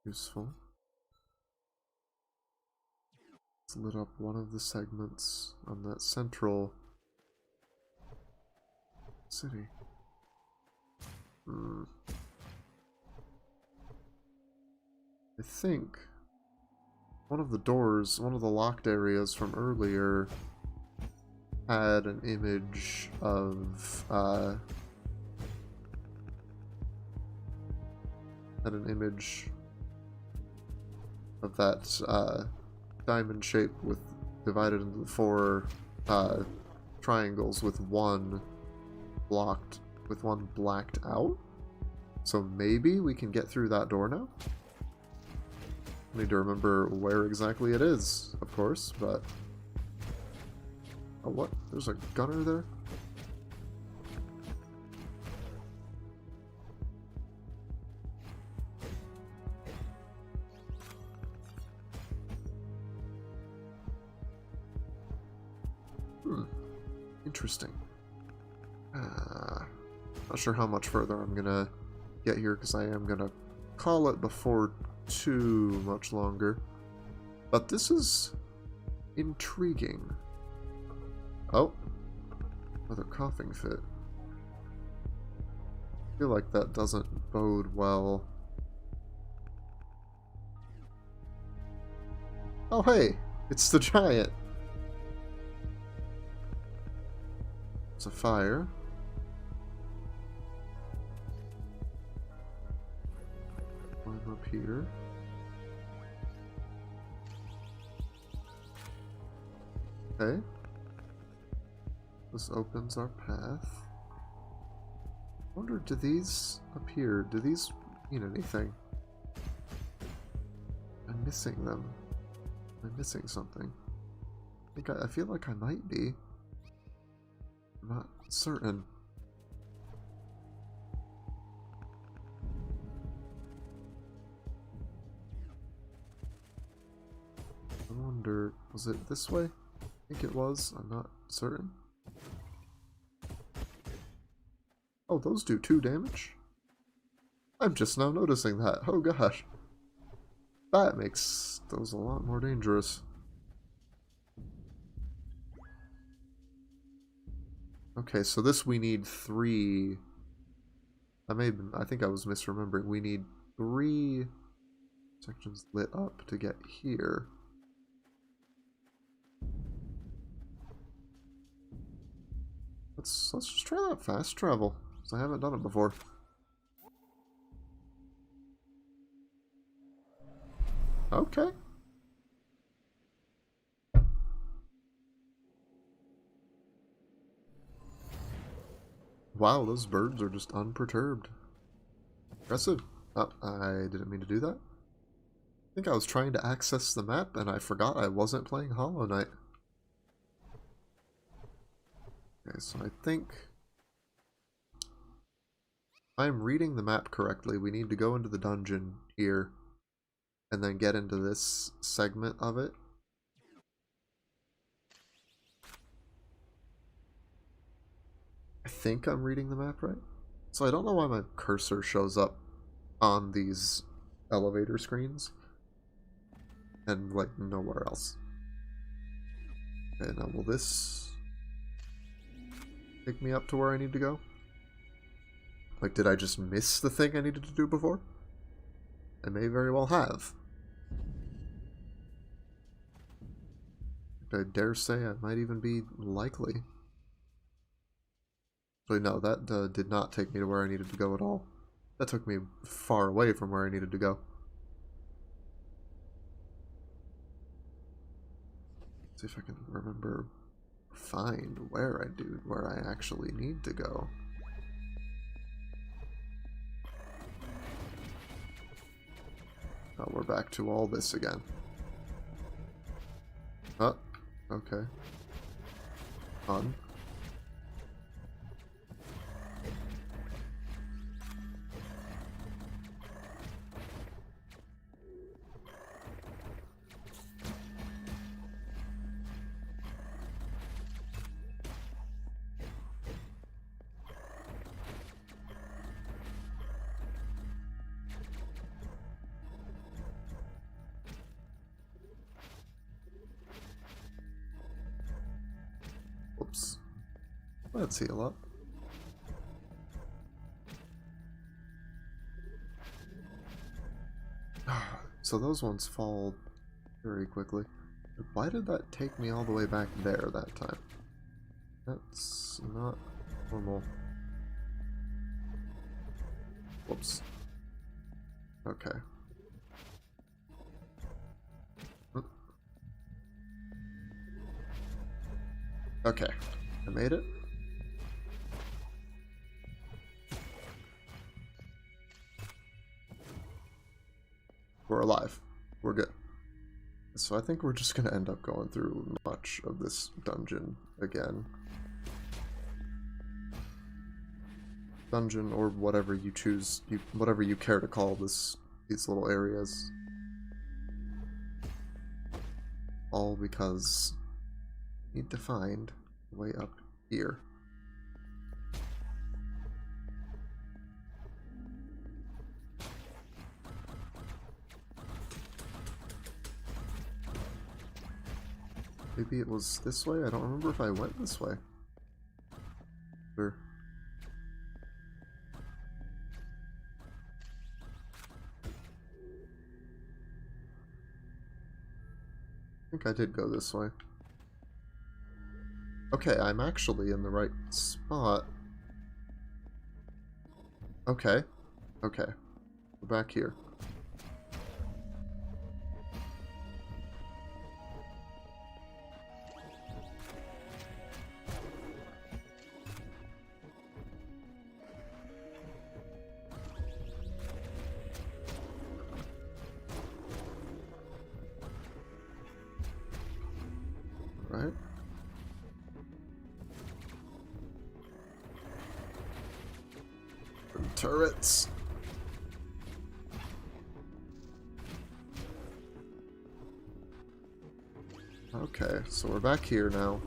useful. It's lit up one of the segments on that central city. I think one of the doors, one of the locked areas from earlier had an image of that diamond shape with divided into 4 triangles with one blacked out. So maybe we can get through that door now. I need to remember where exactly it is, of course, but... Oh, what? There's a gunner there? Interesting. Not sure how much further I'm gonna get here, because I am gonna call it before too much longer. But this is intriguing. Oh, another coughing fit. I feel like that doesn't bode well. Oh hey, it's the giant. It's a fire. Climb up here. Okay. This opens our path. I wonder, do these appear? Do these mean anything? I'm missing them. Am I missing something? I feel like I might be. I'm not certain. I wonder, was it this way? I think it was. I'm not certain. Oh, those do 2 damage? I'm just now noticing that. Oh gosh. That makes those a lot more dangerous. Okay, so this we need 3. I think I was misremembering. We need 3 sections lit up to get here. Let's just try that fast travel, because I haven't done it before. Okay. Wow, those birds are just unperturbed. Impressive. Oh, I didn't mean to do that. I think I was trying to access the map and I forgot I wasn't playing Hollow Knight. Okay, so I think if I'm reading the map correctly, we need to go into the dungeon here and then get into this segment of it. I think I'm reading the map right. So I don't know why my cursor shows up on these elevator screens and like nowhere else. Okay, now will this take me up to where I need to go? Like, did I just miss the thing I needed to do before? I may very well have. I dare say I might even be likely. Actually, no, that did not take me to where I needed to go at all. That took me far away from where I needed to go. Let's see if I can remember, find where I actually need to go. Oh, we're back to all this again. Oh, okay. Fun. Whoops. Let's heal up. So those ones fall very quickly. Why did that take me all the way back there that time? That's not normal. Whoops. Okay. Okay. I made it. We're alive. We're good. So I think we're just gonna end up going through much of this dungeon again. Dungeon, or whatever you choose, whatever you care to call these little areas. All because I need to find way up here. Maybe it was this way? I don't remember if I went this way. Sure. I think I did go this way. Okay, I'm actually in the right spot. Okay. Okay. We're back here. Right. And turrets. Okay, so we're back here now.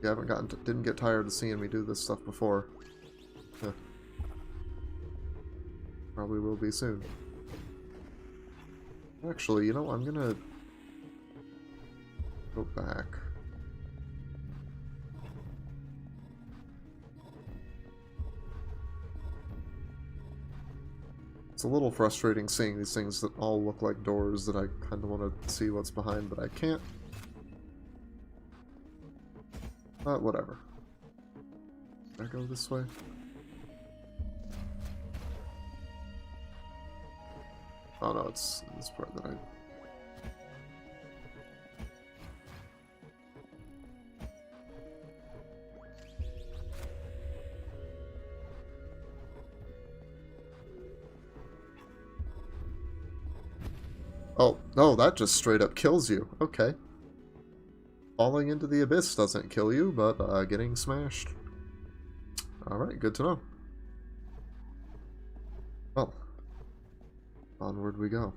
You didn't get tired of seeing me do this stuff before. Huh. Probably will be soon. Actually, you know, I'm gonna go back. It's a little frustrating seeing these things that all look like doors that I kind of want to see what's behind, but I can't. But whatever. Did I go this way? Oh no, it's this part that I... Oh, no, that just straight up kills you. Okay. Falling into the abyss doesn't kill you, but getting smashed. Alright, good to know. Well, onward we go.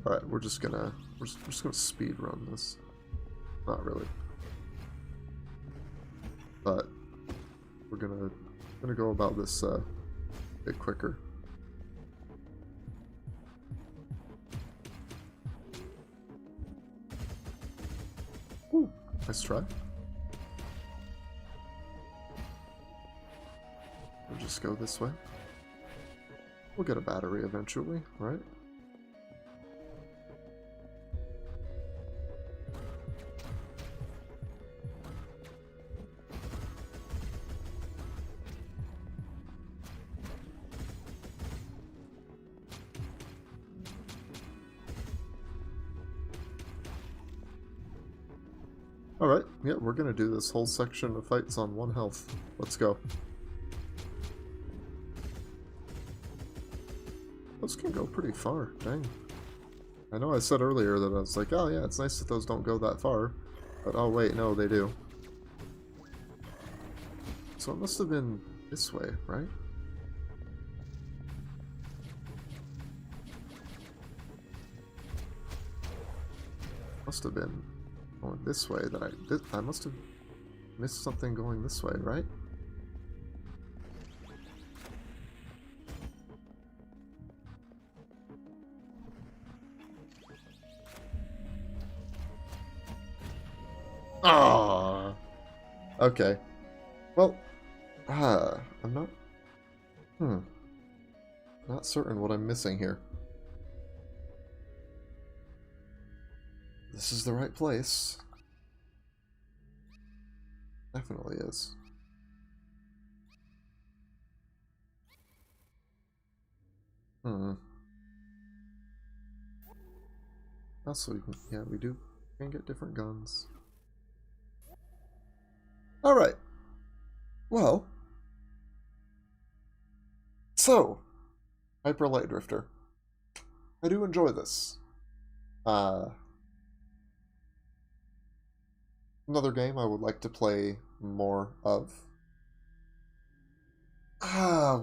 Alright, we're just gonna speed run this. Not really. But we're gonna go about this a bit quicker. Ooh, nice try. We'll just go this way. We'll get a battery eventually, right? Alright, yeah, we're gonna do this whole section of fights on 1 health. Let's go. Those can go pretty far, dang. I know I said earlier that I was like, oh yeah, it's nice that those don't go that far. But oh wait, no, they do. So it must have been this way, right? Must have been going this way that I must have missed something going this way, right? Ah. Okay. Well, I'm not certain what I'm missing here. This is the right place. Definitely is. Also, yeah, we can get different guns. Alright. Well. So, Hyper Light Drifter. I do enjoy this. Another game I would like to play more of.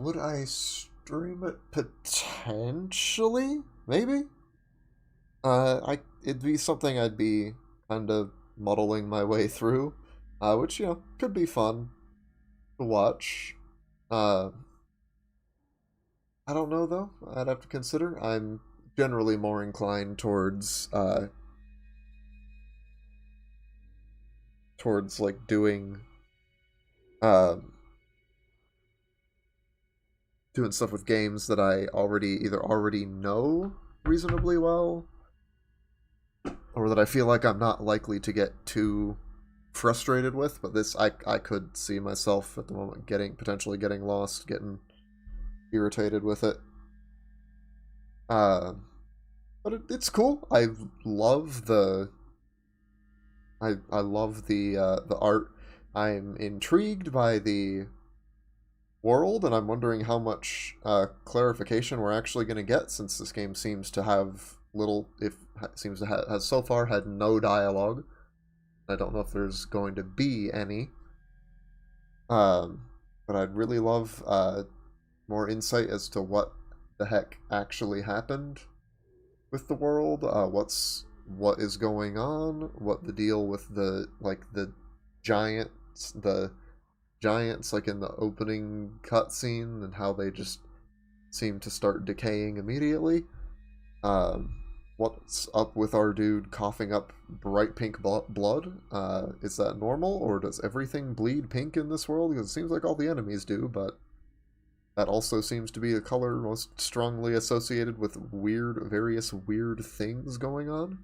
Would I stream it? Potentially? Maybe? It'd be something I'd be kind of muddling my way through, which, could be fun to watch. Uh, I don't know, though. I'd have to consider. I'm generally more inclined towards, like, um, doing stuff with games that I either already know reasonably well, or that I feel like I'm not likely to get too frustrated with. But this, I could see myself at the moment potentially getting lost, getting irritated with it. Uh, but it's cool. Love the I love the art. I'm intrigued by the world, and I'm wondering how much clarification we're actually going to get, since this game seems to have seems to has so far had no dialogue. I don't know if there's going to be any. But I'd really love more insight as to what the heck actually happened with the world. What is going on? What the deal with the giants, like in the opening cutscene, and how they just seem to start decaying immediately. Um, what's up with our dude coughing up bright pink blood? Is that normal, or does everything bleed pink in this world? Because it seems like all the enemies do, but that also seems to be a color most strongly associated with various weird things going on.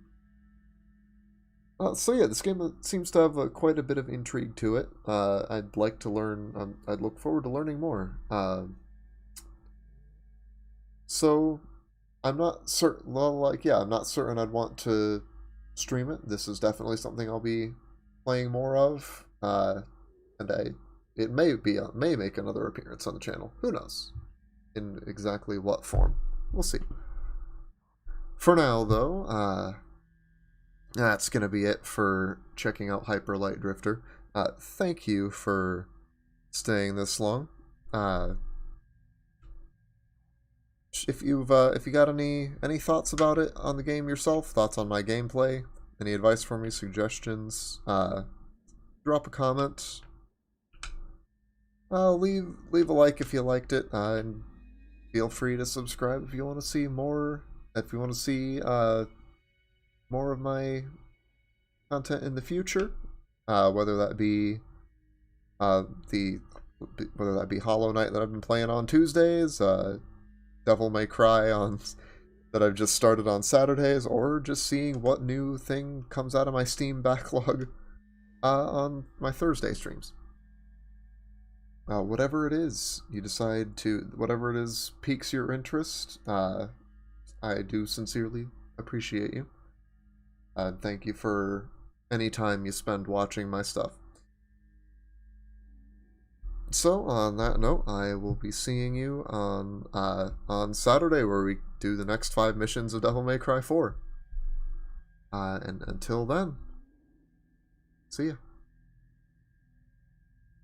So yeah, this game seems to have quite a bit of intrigue to it. I'd like to learn. I'd look forward to learning more. So I'm not certain. Well, I'm not certain I'd want to stream it. This is definitely something I'll be playing more of. And it may make another appearance on the channel. Who knows? In exactly what form? We'll see. For now, though, that's gonna be it for checking out Hyper Light Drifter. Thank you for staying this long. If you got any thoughts about it on the game yourself, thoughts on my gameplay, any advice for me, suggestions, drop a comment. Leave a like if you liked it, and feel free to subscribe if you want to see more. If you want to see more of my content in the future, whether that be Hollow Knight that I've been playing on Tuesdays, Devil May Cry that I've just started on Saturdays, or just seeing what new thing comes out of my Steam backlog on my Thursday streams. Whatever it is you decide to, whatever it is piques your interest, I do sincerely appreciate you. Thank you for any time you spend watching my stuff. So, on that note, I will be seeing you on Saturday, where we do the next 5 missions of Devil May Cry 4. And until then, see ya.